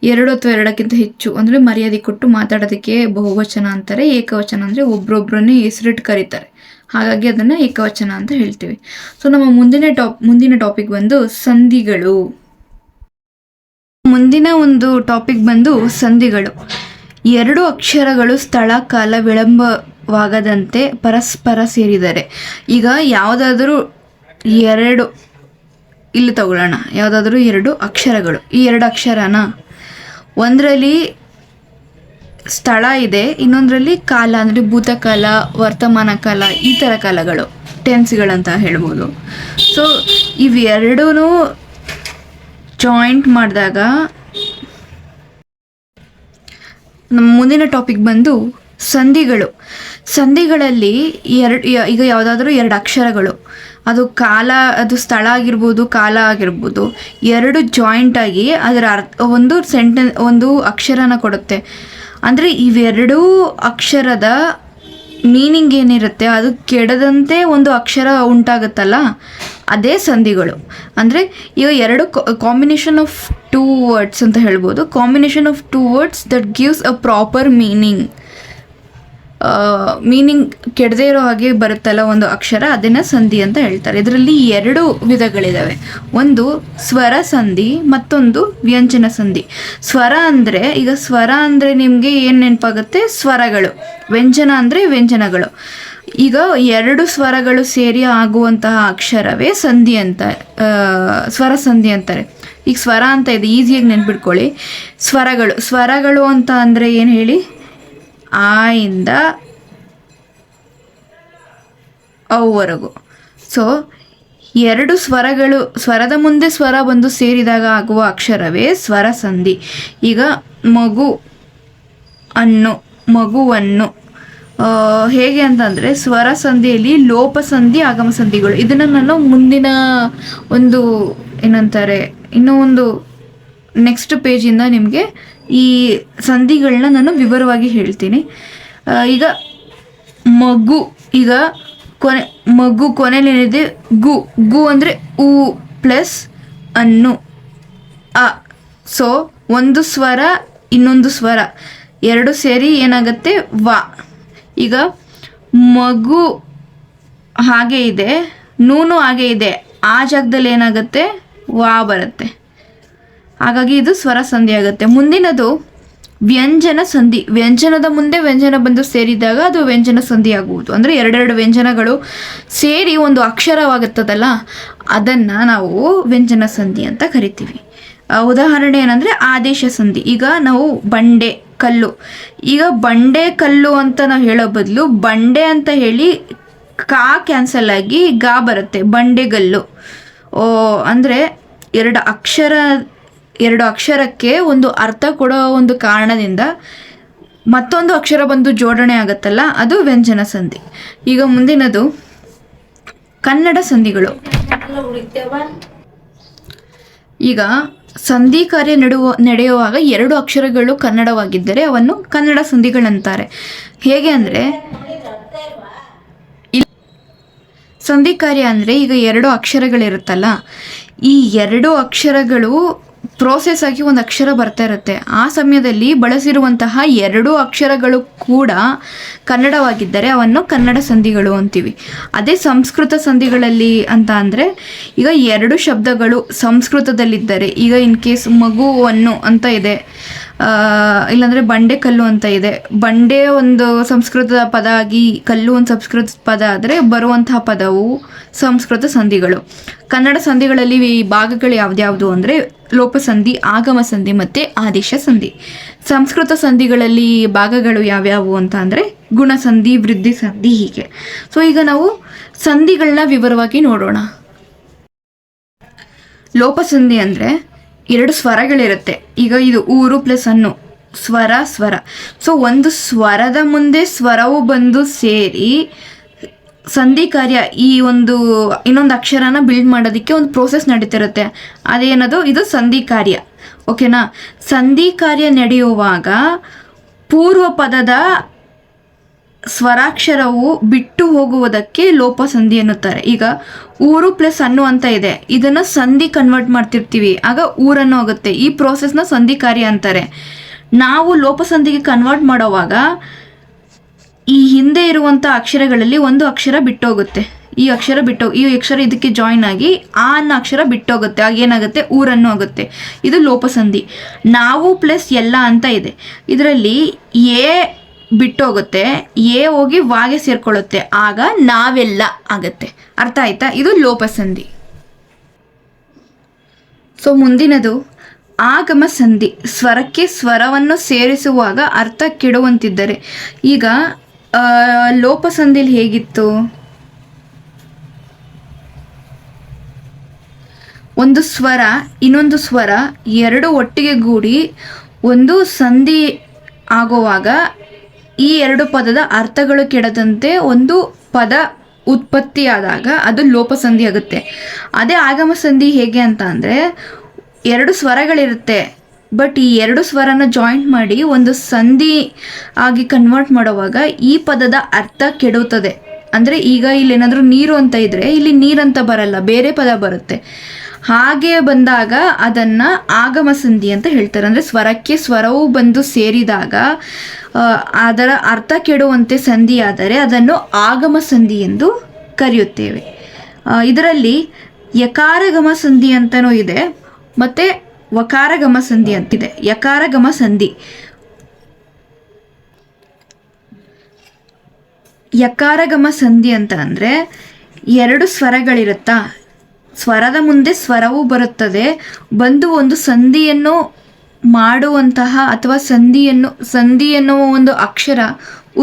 A: 2 ಅಥವಾ 2ಕ್ಕಿಂತ ಹೆಚ್ಚು ಅಂದರೆ ಮರ್ಯಾದೆ ಕೊಟ್ಟು ಮಾತಾಡೋದಕ್ಕೆ ಬಹುವಚನ ಅಂತಾರೆ. ಏಕವಚನ ಅಂದರೆ ಒಬ್ರೊಬ್ಬರನ್ನೇ ಹೆಸರಿಟ್ಟು ಕರೀತಾರೆ, ಹಾಗಾಗಿ ಅದನ್ನು ಏಕವಚನ ಅಂತ ಹೇಳ್ತೀವಿ. ಸೊ ನಮ್ಮ ಮುಂದಿನ ಟಾಪಿಕ್ ಬಂದು ಸಂಧಿಗಳು. ಮುಂದಿನ ಒಂದು ಟಾಪಿಕ್ ಬಂದು ಸಂಧಿಗಳು. 2 ಅಕ್ಷರಗಳು ಸ್ಥಳ, ಕಾಲ, ವಿಳಂಬವಾಗದಂತೆ ಪರಸ್ಪರ ಸೇರಿದರೆ. ಈಗ ಯಾವುದಾದ್ರೂ 2 ಇಲ್ಲಿ ತಗೊಳ್ಳೋಣ, ಯಾವುದಾದ್ರೂ 2 ಅಕ್ಷರಗಳು. ಈ 2 ಅಕ್ಷರನ ಒಂದರಲ್ಲಿ ಸ್ಥಳ ಇದೆ, ಇನ್ನೊಂದರಲ್ಲಿ ಕಾಲ ಅಂದರೆ ಭೂತಕಾಲ, ವರ್ತಮಾನ ಕಾಲ, ಈ ಥರ ಕಾಲಗಳು, ಟೆನ್ಸ್ಗಳಂತ ಹೇಳ್ಬೋದು. ಸೊ ಇವೆರಡೂ ಜಾಯಿಂಟ್ ಮಾಡಿದಾಗ ನಮ್ಮ ಮುಂದಿನ ಟಾಪಿಕ್ ಬಂದು ಸಂಧಿಗಳು. ಸಂಧಿಗಳಲ್ಲಿ ಈಗ ಯಾವುದಾದ್ರೂ 2 ಅಕ್ಷರಗಳು, ಅದು ಕಾಲ, ಅದು ಸ್ಥಳ ಆಗಿರ್ಬೋದು, ಕಾಲ ಆಗಿರ್ಬೋದು, 2 ಜಾಯಿಂಟ್ ಆಗಿ ಅದರ ಒಂದು ಅಕ್ಷರನ ಕೊಡುತ್ತೆ. ಅಂದರೆ ಇವೆರಡೂ ಅಕ್ಷರದ ಮೀನಿಂಗ್ ಏನಿರುತ್ತೆ ಅದು ಕೆಡದಂತೆ ಒಂದು ಅಕ್ಷರ ಉಂಟಾಗುತ್ತಲ್ಲ, ಅದೇ ಸಂಧಿಗಳು. ಅಂದರೆ ಈಗ 2 ಕಾಂಬಿನೇಷನ್ ಆಫ್ 2 ವರ್ಡ್ಸ್ ಅಂತ ಹೇಳ್ಬೋದು. Combination of 2 words that gives a proper meaning ಕೆಡದೇ ಇರೋ ಹಾಗೆ ಬರುತ್ತಲ್ಲ ಒಂದು ಅಕ್ಷರ, ಅದನ್ನು ಸಂಧಿ ಅಂತ ಹೇಳ್ತಾರೆ. ಇದರಲ್ಲಿ 2 ವಿಧಗಳಿದ್ದಾವೆ. ಒಂದು ಸ್ವರ ಸಂಧಿ, ಮತ್ತೊಂದು ವ್ಯಂಜನ ಸಂಧಿ. ಸ್ವರ ಅಂದರೆ ನಿಮಗೆ ಏನು ನೆನಪಾಗುತ್ತೆ? ಸ್ವರಗಳು. ವ್ಯಂಜನ ಅಂದರೆ ವ್ಯಂಜನಗಳು. ಈಗ 2 ಸ್ವರಗಳು ಸೇರಿ ಆಗುವಂತಹ ಅಕ್ಷರವೇ ಸಂಧಿ ಅಂತ, ಸ್ವರ ಸಂಧಿ ಅಂತಾರೆ. ಈಗ ಸ್ವರ ಅಂತ ಇದೆ, ಈಸಿಯಾಗಿ ನೆನ್ಪಿಟ್ಕೊಳ್ಳಿ. ಸ್ವರಗಳು ಅಂತ ಅಂದರೆ ಏನು ಹೇಳಿ? ಆ ಇಂದ ಅವರೆಗೂ. ಸೊ 2 ಸ್ವರಗಳು, ಸ್ವರದ ಮುಂದೆ ಸ್ವರ ಬಂದು ಸೇರಿದಾಗ ಆಗುವ ಅಕ್ಷರವೇ ಸ್ವರ ಸಂಧಿ. ಈಗ ಮಗುವನ್ನು ಹೇಗೆ ಅಂತಂದರೆ ಸ್ವರ ಸಂಧಿಯಲ್ಲಿ ಲೋಪ ಸಂಧಿ, ಆಗಮ ಸಂಧಿಗಳು. ಇದನ್ನು ನಾನು ಮುಂದಿನ ಒಂದು ಏನಂತಾರೆ ಇನ್ನೂ ಒಂದು ನೆಕ್ಸ್ಟ್ ಪೇಜಿಂದ ನಿಮಗೆ ಈ ಸಂಧಿಗಳನ್ನ ನಾನು ವಿವರವಾಗಿ ಹೇಳ್ತೀನಿ. ಈಗ ಮಗು ಕೊನೆಯಲ್ಲೇನಿದೆ? ಗು ಅಂದರೆ ಉ ಪ್ಲಸ್ ಅನ್ನು ಅ. ಸೊ ಒಂದು ಸ್ವರ ಇನ್ನೊಂದು ಸ್ವರ 2 ಸೇರಿ ಏನಾಗುತ್ತೆ? ವ. ಈಗ ಮಗು ಹಾಗೆ ಇದೆ, ನೂನು ಹಾಗೆ ಇದೆ, ಆ ಜಾಗದಲ್ಲಿ ಏನಾಗುತ್ತೆ? ವಾ ಬರುತ್ತೆ. ಹಾಗಾಗಿ ಇದು ಸ್ವರ ಸಂಧಿ ಆಗುತ್ತೆ. ಮುಂದಿನದು ವ್ಯಂಜನ ಸಂಧಿ. ವ್ಯಂಜನದ ಮುಂದೆ ವ್ಯಂಜನ ಬಂದು ಸೇರಿದಾಗ ಅದು ವ್ಯಂಜನ ಸಂಧಿ ಆಗುವುದು. ಅಂದರೆ 2 ವ್ಯಂಜನಗಳು ಸೇರಿ ಒಂದು ಅಕ್ಷರವಾಗುತ್ತದಲ್ಲ, ಅದನ್ನು ನಾವು ವ್ಯಂಜನ ಸಂಧಿ ಅಂತ ಕರಿತೀವಿ. ಉದಾಹರಣೆ ಏನಂದರೆ ಆದೇಶ ಸಂಧಿ. ಈಗ ನಾವು ಬಂಡೆ, ಕಲ್ಲು. ಈಗ ಬಂಡೆ ಕಲ್ಲು ಅಂತ ನಾವು ಹೇಳೋ ಬದಲು ಬಂಡೆ ಅಂತ ಹೇಳಿ ಕಾ ಕ್ಯಾನ್ಸಲ್ ಆಗಿ ಗಾ ಬರುತ್ತೆ, ಬಂಡೆಗಲ್ಲು. ಅಂದರೆ 2 ಅಕ್ಷರಕ್ಕೆ ಒಂದು ಅರ್ಥ ಕೊಡೋ ಒಂದು ಕಾರಣದಿಂದ ಮತ್ತೊಂದು ಅಕ್ಷರ ಬಂದು ಜೋಡಣೆ ಆಗುತ್ತಲ್ಲ, ಅದು ವ್ಯಂಜನ ಸಂಧಿ. ಈಗ ಮುಂದಿನದು ಕನ್ನಡ ಸಂಧಿಗಳು. ಈಗ ಸಂಧಿ ಕಾರ್ಯ ನಡೆಯುವಾಗ 2 ಅಕ್ಷರಗಳು ಕನ್ನಡವಾಗಿದ್ದರೆ ಅವನ್ನು ಕನ್ನಡ ಸಂಧಿಗಳಂತಾರೆ. ಹೇಗೆ ಅಂದರೆ ಸಂಧಿ ಕಾರ್ಯ ಅಂದರೆ ಈಗ 2 ಅಕ್ಷರಗಳಿರುತ್ತಲ್ಲ, ಈ 2 ಅಕ್ಷರಗಳು ಪ್ರೋಸೆಸ್ ಆಗಿ ಒಂದು ಅಕ್ಷರ ಬರ್ತಾ ಇರುತ್ತೆ. ಆ ಸಮಯದಲ್ಲಿ ಬಳಸಿರುವಂತಹ 2 ಅಕ್ಷರಗಳು ಕೂಡ ಕನ್ನಡವಾಗಿದ್ದರೆ ಅವನ್ನು ಕನ್ನಡ ಸಂಧಿಗಳು ಅಂತೀವಿ. ಅದೇ ಸಂಸ್ಕೃತ ಸಂಧಿಗಳಲ್ಲಿ ಅಂತ ಅಂದರೆ ಈಗ 2 ಶಬ್ದಗಳು ಸಂಸ್ಕೃತದಲ್ಲಿದ್ದರೆ, ಈಗ ಇನ್ ಕೇಸ್ ಮಗುವನ್ನು ಅಂತ ಇದೆ, ಇಲ್ಲಾಂದರೆ ಬಂಡೆ ಕಲ್ಲು ಅಂತ ಇದೆ. ಬಂಡೆ ಒಂದು ಸಂಸ್ಕೃತದ ಪದ ಆಗಿ ಕಲ್ಲು ಒಂದು ಸಂಸ್ಕೃತ ಪದ ಆದರೆ ಬರುವಂತಹ ಪದವು ಸಂಸ್ಕೃತ ಸಂಧಿಗಳು. ಕನ್ನಡ ಸಂಧಿಗಳಲ್ಲಿ ಈ ಭಾಗಗಳು ಯಾವ್ದ್ಯಾವುದು ಅಂದರೆ ಲೋಪಸಂಧಿ, ಆಗಮ ಸಂಧಿ ಮತ್ತು ಆದೇಶ ಸಂಧಿ. ಸಂಸ್ಕೃತ ಸಂಧಿಗಳಲ್ಲಿ ಭಾಗಗಳು ಯಾವ್ಯಾವು ಅಂತ ಅಂದರೆ ಗುಣಸಂಧಿ, ವೃದ್ಧಿ ಸಂಧಿ, ಹೀಗೆ. ಸೊ ಈಗ ನಾವು ಸಂಧಿಗಳನ್ನ ವಿವರವಾಗಿ ನೋಡೋಣ. ಲೋಪಸಂಧಿ ಅಂದರೆ 2 ಸ್ವರಗಳಿರುತ್ತೆ. ಈಗ ಇದು ಊರು ಪ್ಲಸ್ ಅನ್ನು, ಸ್ವರ ಸ್ವರ. ಸೊ ಒಂದು ಸ್ವರದ ಮುಂದೆ ಸ್ವರವು ಬಂದು ಸೇರಿ ಸಂಧಿ ಕಾರ್ಯ, ಈ ಇನ್ನೊಂದು ಅಕ್ಷರನ ಬಿಲ್ಡ್ ಮಾಡೋದಕ್ಕೆ ಒಂದು ಪ್ರೋಸೆಸ್ ನಡೀತಿರುತ್ತೆ. ಅದೇನದು, ಇದು ಸಂಧಿ ಕಾರ್ಯ. ಓಕೆನಾ. ಸಂಧಿ ಕಾರ್ಯ ನಡೆಯುವಾಗ ಪೂರ್ವ ಪದದ ಸ್ವರಾಕ್ಷರವು ಬಿಟ್ಟು ಹೋಗುವುದಕ್ಕೆ ಲೋಪಸಂಧಿ ಎನ್ನುತ್ತಾರೆ. ಈಗ ಊರು ಪ್ಲಸ್ ಅನ್ನು ಅಂತ ಇದೆ, ಇದನ್ನು ಸಂಧಿ ಕನ್ವರ್ಟ್ ಮಾಡ್ತಿರ್ತೀವಿ, ಆಗ ಊರನ್ನು ಆಗುತ್ತೆ. ಈ ಪ್ರೋಸೆಸ್ನ ಸಂಧಿ ಕಾರ್ಯ ಅಂತಾರೆ. ನಾವು ಲೋಪಸಂಧಿಗೆ ಕನ್ವರ್ಟ್ ಮಾಡೋವಾಗ ಈ ಹಿಂದೆ ಇರುವಂಥ ಅಕ್ಷರಗಳಲ್ಲಿ ಒಂದು ಅಕ್ಷರ ಬಿಟ್ಟೋಗುತ್ತೆ. ಈ ಅಕ್ಷರ ಇದಕ್ಕೆ ಜಾಯಿನ್ ಆಗಿ ಆ ಅನ್ನೋ ಅಕ್ಷರ ಬಿಟ್ಟೋಗುತ್ತೆ, ಆಗ ಏನಾಗುತ್ತೆ, ಊರನ್ನು ಆಗುತ್ತೆ. ಇದು ಲೋಪಸಂಧಿ. ನಾವು ಪ್ಲಸ್ ಎಲ್ಲ ಅಂತ ಇದೆ, ಇದರಲ್ಲಿ ಎ ಬಿಟ್ಟೋಗುತ್ತೆ, ಎ ಹೋಗಿ ವಾಗೆ ಸೇರ್ಕೊಳ್ಳುತ್ತೆ, ಆಗ ನಾವೆಲ್ಲ ಆಗುತ್ತೆ. ಅರ್ಥ ಆಯ್ತಾ? ಇದು ಲೋಪಸಂಧಿ. ಸೊ ಮುಂದಿನದು ಆಗಮ ಸಂಧಿ. ಸ್ವರಕ್ಕೆ ಸ್ವರವನ್ನು ಸೇರಿಸುವಾಗ ಅರ್ಥ ಕೆಡುವಂತಿದ್ದರೆ. ಈಗ ಲೋಪಸಂಧಿಲಿ ಹೇಗಿತ್ತು, ಒಂದು ಸ್ವರ ಇನ್ನೊಂದು ಸ್ವರ 2 ಒಟ್ಟಿಗೆ ಗೂಡಿ ಒಂದು ಸಂಧಿ ಆಗುವಾಗ ಈ 2 ಪದದ ಅರ್ಥಗಳು ಕೆಡದಂತೆ ಒಂದು ಪದ ಉತ್ಪತ್ತಿಯಾದಾಗ ಅದು ಲೋಪಸಂಧಿ ಆಗುತ್ತೆ. ಅದೇ ಆಗಮ ಸಂಧಿ ಹೇಗೆ ಅಂತ ಅಂದರೆ 2 ಸ್ವರಗಳಿರುತ್ತೆ, ಬಟ್ ಈ 2 ಸ್ವರನ ಜಾಯಿಂಟ್ ಮಾಡಿ ಒಂದು ಸಂಧಿ ಆಗಿ ಕನ್ವರ್ಟ್ ಮಾಡುವಾಗ ಈ ಪದದ ಅರ್ಥ ಕೆಡುತ್ತದೆ. ಅಂದರೆ ಈಗ ಇಲ್ಲಿ ಏನಾದರೂ ನೀರು ಅಂತ ಇದ್ದರೆ ಇಲ್ಲಿ ನೀರಂತ ಬರಲ್ಲ, ಬೇರೆ ಪದ ಬರುತ್ತೆ. ಹಾಗೆ ಬಂದಾಗ ಅದನ್ನು ಆಗಮ ಸಂಧಿ ಅಂತ ಹೇಳ್ತಾರೆ. ಅಂದರೆ ಸ್ವರಕ್ಕೆ ಸ್ವರವು ಬಂದು ಸೇರಿದಾಗ ಅದರ ಅರ್ಥ ಕೆಡುವಂತೆ ಸಂಧಿ ಆದರೆ ಅದನ್ನು ಆಗಮ ಸಂಧಿ ಎಂದು ಕರೆಯುತ್ತೇವೆ. ಇದರಲ್ಲಿ ಯಕಾರಗಮ ಸಂಧಿ ಅಂತಲೂ ಇದೆ ಮತ್ತು ವಕಾರಗಮ ಸಂಧಿ ಅಂತಿದೆ. ಯಕಾರಗಮ ಸಂಧಿ, ಯಕಾರಗಮ ಸಂಧಿ ಅಂತ ಅಂದರೆ 2 ಸ್ವರಗಳಿರುತ್ತಾ, ಸ್ವರದ ಮುಂದೆ ಸ್ವರವೂ ಬರುತ್ತದೆ, ಬಂದು ಒಂದು ಸಂಧಿಯನ್ನು ಮಾಡುವಂತಹ ಅಥವಾ ಸಂಧಿ ಎನ್ನುವ ಒಂದು ಅಕ್ಷರ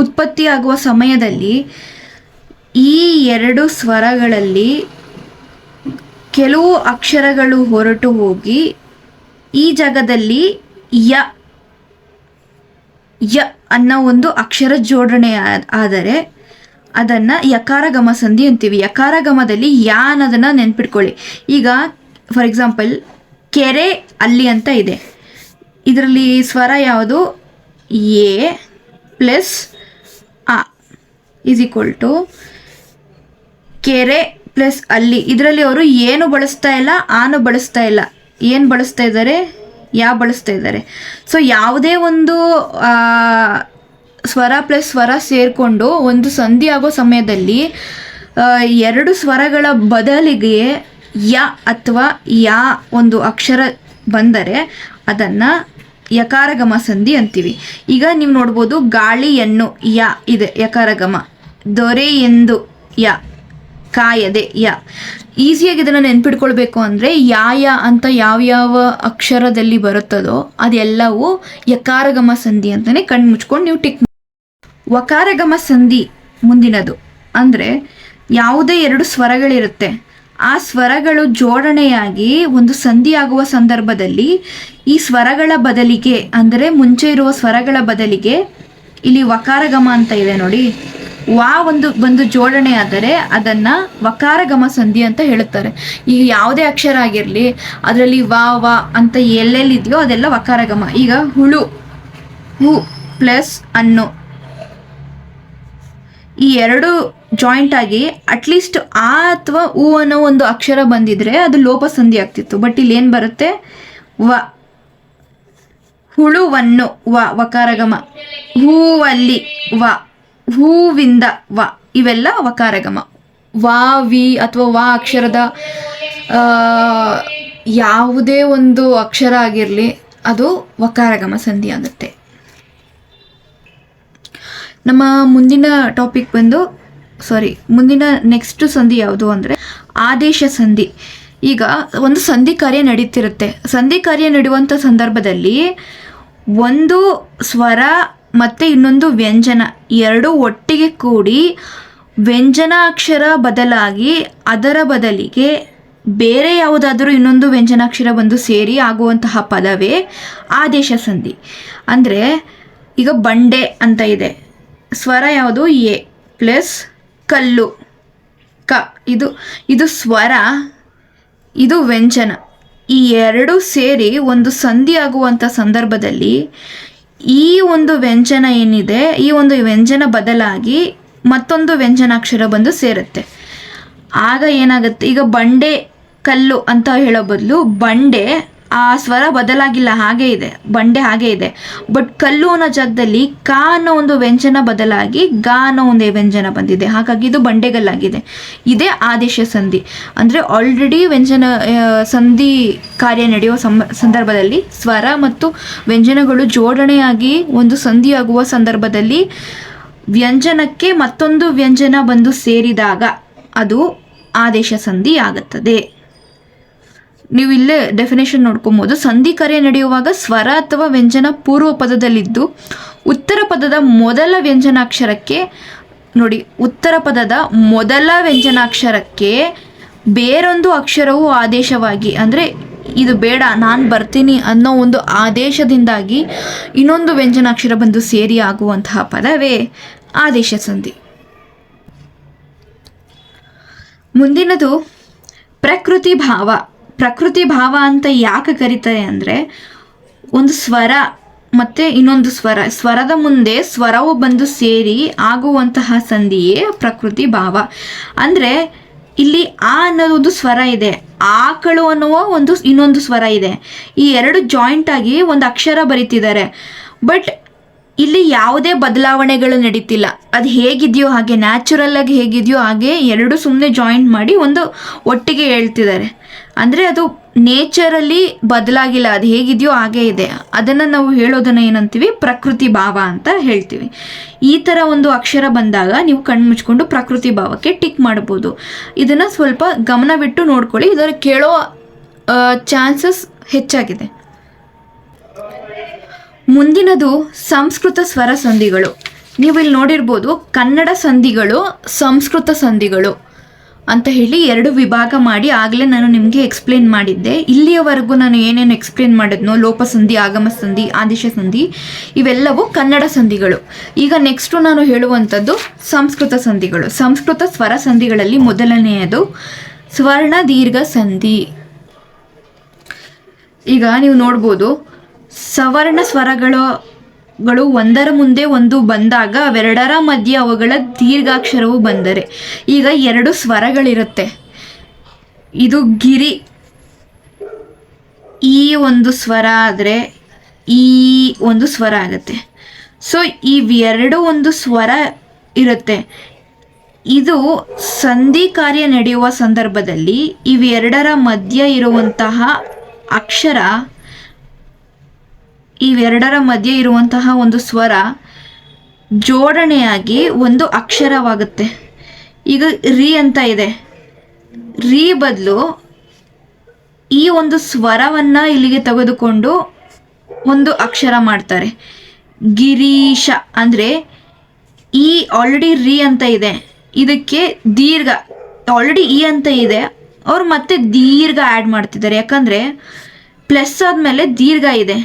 A: ಉತ್ಪತ್ತಿಯಾಗುವ ಸಮಯದಲ್ಲಿ ಈ 2 ಸ್ವರಗಳಲ್ಲಿ ಕೆಲವು ಅಕ್ಷರಗಳು ಹೊರಟು ಹೋಗಿ ಈ ಜಾಗದಲ್ಲಿ ಯ ಅನ್ನೋ ಒಂದು ಅಕ್ಷರ ಜೋಡಣೆ ಆದರೆ ಅದನ್ನು ಯಕಾರಗಮ ಸಂಧಿ ಅಂತೀವಿ. ಯಕಾರಗಮದಲ್ಲಿ ಯಾ ಅನ್ನೋದನ್ನು ನೆನ್ಪಿಟ್ಕೊಳ್ಳಿ. ಈಗ ಫಾರ್ ಎಕ್ಸಾಂಪಲ್ ಕೆರೆ ಅಲ್ಲಿ ಅಂತ ಇದೆ, ಇದರಲ್ಲಿ ಸ್ವರ ಯಾವುದು, ಎ ಪ್ಲಸ್ ಆ ಈಸ್ ಈಕ್ವಲ್ ಟು ಕೆರೆ ಪ್ಲಸ್ ಅಲ್ಲಿ. ಇದರಲ್ಲಿ ಅವರು ಏನು ಬಳಸ್ತಾ ಇಲ್ಲ, ಆನು ಬಳಸ್ತಾ ಇಲ್ಲ, ಏನು ಬಳಸ್ತಾ ಇದ್ದಾರೆ, ಯಾ ಬಳಸ್ತಾ ಇದ್ದಾರೆ. ಸೊ ಯಾವುದೇ ಒಂದು ಸ್ವರ ಪ್ಲಸ್ ಸ್ವರ ಸೇರಿಕೊಂಡು ಒಂದು ಸಂಧಿ ಆಗೋ ಸಮಯದಲ್ಲಿ 2 ಸ್ವರಗಳ ಬದಲಿಗೆ ಯ ಅಥವಾ ಯಾ ಒಂದು ಅಕ್ಷರ ಬಂದರೆ ಅದನ್ನು ಯಕಾರಗಮ ಸಂಧಿ ಅಂತೀವಿ. ಈಗ ನೀವು ನೋಡ್ಬೋದು, ಗಾಳಿಯನ್ನು ಯ ಇದೆ ಯಕಾರಗಮ, ದೊರೆ ಎಂದು ಯ, ಕಾಯದೆ ಯ. ಈಸಿಯಾಗಿ ಇದನ್ನು ನೆನ್ಪಿಟ್ಕೊಳ್ಬೇಕು ಅಂದರೆ ಯಾಯ ಅಂತ ಯಾವ್ಯಾವ ಅಕ್ಷರದಲ್ಲಿ ಬರುತ್ತದೋ ಅದೆಲ್ಲವೂ ಯಕಾರಗಮ ಸಂಧಿ ಅಂತಲೇ ಕಣ್ಣು ಮುಚ್ಕೊಂಡು ನೀವು ಟಿಕ್. ವಕಾರಗಮ ಸಂಧಿ ಮುಂದಿನದು. ಅಂದರೆ ಯಾವುದೇ 2 ಸ್ವರಗಳಿರುತ್ತೆ, ಆ ಸ್ವರಗಳು ಜೋಡಣೆಯಾಗಿ ಒಂದು ಸಂಧಿ ಆಗುವ ಸಂದರ್ಭದಲ್ಲಿ ಈ ಸ್ವರಗಳ ಬದಲಿಗೆ, ಅಂದರೆ ಮುಂಚೆ ಇರುವ ಸ್ವರಗಳ ಬದಲಿಗೆ ಇಲ್ಲಿ ವಕಾರಗಮ ಅಂತ ಇದೆ ನೋಡಿ, ವಾ ಬಂದು ಜೋಡಣೆ ಆದರೆ ಅದನ್ನು ವಕಾರಗಮ ಸಂಧಿ ಅಂತ ಹೇಳುತ್ತಾರೆ. ಈಗ ಯಾವುದೇ ಅಕ್ಷರ ಆಗಿರಲಿ ಅದರಲ್ಲಿ ವಾ ಅಂತ ಎಲ್ಲೆಲ್ಲಿದೆಯೋ ಅದೆಲ್ಲ ವಕಾರಗಮ. ಈಗ ಹುಳು, ಹು ಪ್ಲಸ್ ಅನ್ನು, ಈ 2 ಜಾಯಿಂಟ್ ಆಗಿ ಅಟ್ಲೀಸ್ಟ್ ಆ ಅಥವಾ ಉ ಅನ್ನೋ ಒಂದು ಅಕ್ಷರ ಬಂದಿದ್ರೆ ಅದು ಲೋಪಸಂಧಿ ಆಗ್ತಿತ್ತು. ಬಟ್ ಇಲ್ಲಿ ಏನು ಬರುತ್ತೆ, ವ, ಹುಳುವನ್ನು ವ ವಕಾರಗಮ, ಹೂವಲ್ಲಿ ವ, ಹೂವಿಂದ ವ, ಇವೆಲ್ಲ ವಕಾರಗಮ. ವಾ ವಿ ಅಥವಾ ವಾ ಅಕ್ಷರದ ಯಾವುದೇ ಒಂದು ಅಕ್ಷರ ಆಗಿರಲಿ ಅದು ವಕಾರಗಮ ಸಂಧಿ ಆಗುತ್ತೆ. ನಮ್ಮ ಮುಂದಿನ ಟಾಪಿಕ್ ಬಂದು ಮುಂದಿನ ನೆಕ್ಸ್ಟ್ ಸಂಧಿ ಯಾವುದು ಅಂದರೆ ಆದೇಶ ಸಂಧಿ. ಈಗ ಒಂದು ಸಂಧಿ ಕಾರ್ಯ ನಡೀತಿರುತ್ತೆ. ಸಂಧಿ ಕಾರ್ಯ ನಡೆಯುವಂಥ ಸಂದರ್ಭದಲ್ಲಿ ಒಂದು ಸ್ವರ ಮತ್ತು ಇನ್ನೊಂದು ವ್ಯಂಜನ ಎರಡೂ ಒಟ್ಟಿಗೆ ಕೂಡಿ ವ್ಯಂಜನಾಕ್ಷರ ಬದಲಾಗಿ ಅದರ ಬದಲಿಗೆ ಬೇರೆ ಯಾವುದಾದರೂ ಇನ್ನೊಂದು ವ್ಯಂಜನಾಕ್ಷರ ಬಂದು ಸೇರಿ ಆಗುವಂತಹ ಪದವೇ ಆದೇಶ ಸಂಧಿ. ಅಂದರೆ ಈಗ ಬಂಡೆ ಅಂತ ಇದೆ, ಸ್ವರ ಯಾವುದು ಎ ಪ್ಲಸ್ ಕಲ್ಲು ಕ, ಇದು ಸ್ವರ, ಇದು ವ್ಯಂಜನ. ಈ ಎರಡು ಸೇರಿ ಒಂದು ಸಂಧಿ ಆಗುವಂಥ ಸಂದರ್ಭದಲ್ಲಿ ಈ ಒಂದು ವ್ಯಂಜನ ಏನಿದೆ, ಈ ಒಂದು ವ್ಯಂಜನ ಬದಲಾಗಿ ಮತ್ತೊಂದು ವ್ಯಂಜನಾಕ್ಷರ ಬಂದು ಸೇರುತ್ತೆ. ಆಗ ಏನಾಗುತ್ತೆ, ಈಗ ಬಂಡೆ ಕಲ್ಲು ಅಂತ ಹೇಳೋ ಬದಲು ಬಂಡೆ ಆ ಸ್ವರ ಬದಲಾಗಿಲ್ಲ, ಹಾಗೇ ಇದೆ, ಬಂಡೆ ಹಾಗೇ ಇದೆ. ಬಟ್ ಕಲ್ಲು ಅನ್ನೋ ಜಾಗದಲ್ಲಿ ಕ ಅನ್ನೋ ಒಂದು ವ್ಯಂಜನ ಬದಲಾಗಿ ಗ ಅನ್ನೋ ಒಂದು ವ್ಯಂಜನ ಬಂದಿದೆ, ಹಾಗಾಗಿ ಇದು ಬಂಡೆಗಲ್ಲಾಗಿದೆ. ಇದೇ ಆದೇಶ ಸಂಧಿ. ಅಂದರೆ ಆಲ್ರೆಡಿ ವ್ಯಂಜನ ಸಂಧಿ ಕಾರ್ಯ ನಡೆಯುವ ಸಂದರ್ಭದಲ್ಲಿ ಸ್ವರ ಮತ್ತು ವ್ಯಂಜನಗಳು ಜೋಡಣೆಯಾಗಿ ಒಂದು ಸಂಧಿಯಾಗುವ ಸಂದರ್ಭದಲ್ಲಿ ವ್ಯಂಜನಕ್ಕೆ ಮತ್ತೊಂದು ವ್ಯಂಜನ ಬಂದು ಸೇರಿದಾಗ ಅದು ಆದೇಶ ಸಂಧಿ ಆಗುತ್ತದೆ. ನೀವು ಇಲ್ಲೇ ಡೆಫಿನೇಷನ್ ನೋಡ್ಕೊಬೋದು. ಸಂಧಿ ಕಾರ್ಯ ನಡೆಯುವಾಗ ಸ್ವರ ಅಥವಾ ವ್ಯಂಜನ ಪೂರ್ವ ಪದದಲ್ಲಿದ್ದು ಉತ್ತರ ಪದದ ಮೊದಲ ವ್ಯಂಜನಾಕ್ಷರಕ್ಕೆ ನೋಡಿ, ಉತ್ತರ ಪದದ ಮೊದಲ ವ್ಯಂಜನಾಕ್ಷರಕ್ಕೆ ಬೇರೊಂದು ಅಕ್ಷರವು ಆದೇಶವಾಗಿ, ಅಂದರೆ ಇದು ಬೇಡ ನಾನು ಬರ್ತೀನಿ ಅನ್ನೋ ಒಂದು ಆದೇಶದಿಂದಾಗಿ ಇನ್ನೊಂದು ವ್ಯಂಜನಾಕ್ಷರ ಬಂದು ಸೇರಿ ಆಗುವಂತಹ ಪದವೇ ಆದೇಶ ಸಂಧಿ. ಮುಂದಿನದು ಪ್ರಕೃತಿ ಭಾವ. ಪ್ರಕೃತಿ ಭಾವ ಅಂತ ಯಾಕೆ ಕರೀತಾರೆ ಅಂದರೆ ಒಂದು ಸ್ವರ ಮತ್ತು ಇನ್ನೊಂದು ಸ್ವರದ ಮುಂದೆ ಸ್ವರವು ಬಂದು ಸೇರಿ ಆಗುವಂತಹ ಸಂಧಿಯೇ ಪ್ರಕೃತಿ ಭಾವ. ಅಂದರೆ ಇಲ್ಲಿ ಆ ಅನ್ನೋದು ಒಂದು ಸ್ವರ ಇದೆ, ಆಕಳು ಅನ್ನುವ ಇನ್ನೊಂದು ಸ್ವರ ಇದೆ, ಈ ಎರಡು ಜಾಯಿಂಟ್ ಆಗಿ ಒಂದು ಅಕ್ಷರ ಬರೀತಿದ್ದಾರೆ. ಬಟ್ ಇಲ್ಲಿ ಯಾವುದೇ ಬದಲಾವಣೆಗಳು ನಡೀತಿಲ್ಲ, ಅದು ಹೇಗಿದೆಯೋ ಹಾಗೆ ನ್ಯಾಚುರಲ್ ಆಗಿ ಹೇಗಿದೆಯೋ ಹಾಗೆ ಎರಡು ಸುಮ್ಮನೆ ಜಾಯಿಂಟ್ ಮಾಡಿ ಒಂದು ಒಟ್ಟಿಗೆ ಹೇಳ್ತಿದ್ದಾರೆ. ಅಂದರೆ ಅದು ನೇಚರಲ್ಲಿ ಬದಲಾಗಿಲ್ಲ, ಅದು ಹೇಗಿದೆಯೋ ಹಾಗೇ ಇದೆ. ಅದನ್ನು ನಾವು ಹೇಳೋದನ್ನು ಏನಂತೀವಿ, ಪ್ರಕೃತಿ ಭಾವ ಅಂತ ಹೇಳ್ತೀವಿ. ಈ ಥರ ಒಂದು ಅಕ್ಷರ ಬಂದಾಗ ನೀವು ಕಣ್ಣು ಮುಚ್ಕೊಂಡು ಪ್ರಕೃತಿ ಭಾವಕ್ಕೆ ಟಿಕ್ ಮಾಡ್ಬೋದು. ಇದನ್ನು ಸ್ವಲ್ಪ ಗಮನವಿಟ್ಟು ನೋಡ್ಕೊಳ್ಳಿ, ಇದರ ಕೇಳೋ ಚಾನ್ಸಸ್ ಹೆಚ್ಚಾಗಿದೆ. ಮುಂದಿನದು ಸಂಸ್ಕೃತ ಸ್ವರ ಸಂಧಿಗಳು. ನೀವು ಇಲ್ಲಿ ನೋಡಿರ್ಬೋದು, ಕನ್ನಡ ಸಂಧಿಗಳು, ಸಂಸ್ಕೃತ ಸಂಧಿಗಳು ಅಂತ ಹೇಳಿ ಎರಡು ವಿಭಾಗ ಮಾಡಿ ಆಗಲೇ ನಾನು ನಿಮಗೆ ಎಕ್ಸ್ಪ್ಲೇನ್ ಮಾಡಿದ್ದೆ. ಇಲ್ಲಿಯವರೆಗೂ ನಾನು ಏನೇನು ಎಕ್ಸ್ಪ್ಲೇನ್ ಮಾಡಿದ್ನೋ, ಲೋಪ ಸಂಧಿ, ಆಗಮ ಸಂಧಿ, ಆದೇಶ ಸಂಧಿ, ಇವೆಲ್ಲವೂ ಕನ್ನಡ ಸಂಧಿಗಳು. ಈಗ ನೆಕ್ಸ್ಟು ನಾನು ಹೇಳುವಂಥದ್ದು ಸಂಸ್ಕೃತ ಸಂಧಿಗಳು. ಸಂಸ್ಕೃತ ಸ್ವರ ಸಂಧಿಗಳಲ್ಲಿ ಮೊದಲನೆಯದು ಸ್ವರ್ಣ ದೀರ್ಘ ಸಂಧಿ. ಈಗ ನೀವು ನೋಡ್ಬೋದು, ಸವರ್ಣ ಸ್ವರಗಳು ಒಂದರ ಮುಂದೆ ಒಂದು ಬಂದಾಗ ಅವೆರಡರ ಮಧ್ಯೆ ಅವುಗಳ ದೀರ್ಘಾಕ್ಷರವು ಬಂದರೆ, ಈಗ ಎರಡು ಸ್ವರಗಳಿರುತ್ತೆ, ಇದು ಗಿರಿ, ಈ ಒಂದು ಸ್ವರ ಆದರೆ ಈ ಒಂದು ಸ್ವರ ಆಗುತ್ತೆ. ಸೊ ಇವೆರಡು ಒಂದು ಸ್ವರ ಇರುತ್ತೆ. ಇದು ಸಂಧಿ ಕಾರ್ಯ ನಡೆಯುವ ಸಂದರ್ಭದಲ್ಲಿ ಇವೆರಡರ ಮಧ್ಯ ಇರುವಂತಹ ಅಕ್ಷರ, ಇವೆರಡರ ಮಧ್ಯೆ ಇರುವಂತಹ ಒಂದು ಸ್ವರ ಜೋಡಣೆಯಾಗಿ ಒಂದು ಅಕ್ಷರವಾಗುತ್ತೆ. ಈಗ ರಿ ಅಂತ ಇದೆ, ರಿ ಬದಲು ಈ ಒಂದು ಸ್ವರವನ್ನು ಇಲ್ಲಿಗೆ ತೆಗೆದುಕೊಂಡು ಒಂದು ಅಕ್ಷರ ಮಾಡ್ತಾರೆ, ಗಿರೀಶ. ಅಂದರೆ ಈ ಆಲ್ರೆಡಿ ರಿ ಅಂತ ಇದೆ, ಇದಕ್ಕೆ ದೀರ್ಘ, ಆಲ್ರೆಡಿ ಈ ಅಂತ ಇದೆ, ಅವ್ರು ಮತ್ತೆ ದೀರ್ಘ ಆ್ಯಡ್ ಮಾಡ್ತಿದ್ದಾರೆ. ಯಾಕಂದರೆ ಪ್ಲಸ್ ಆದಮೇಲೆ ದೀರ್ಘ ಇದೆ.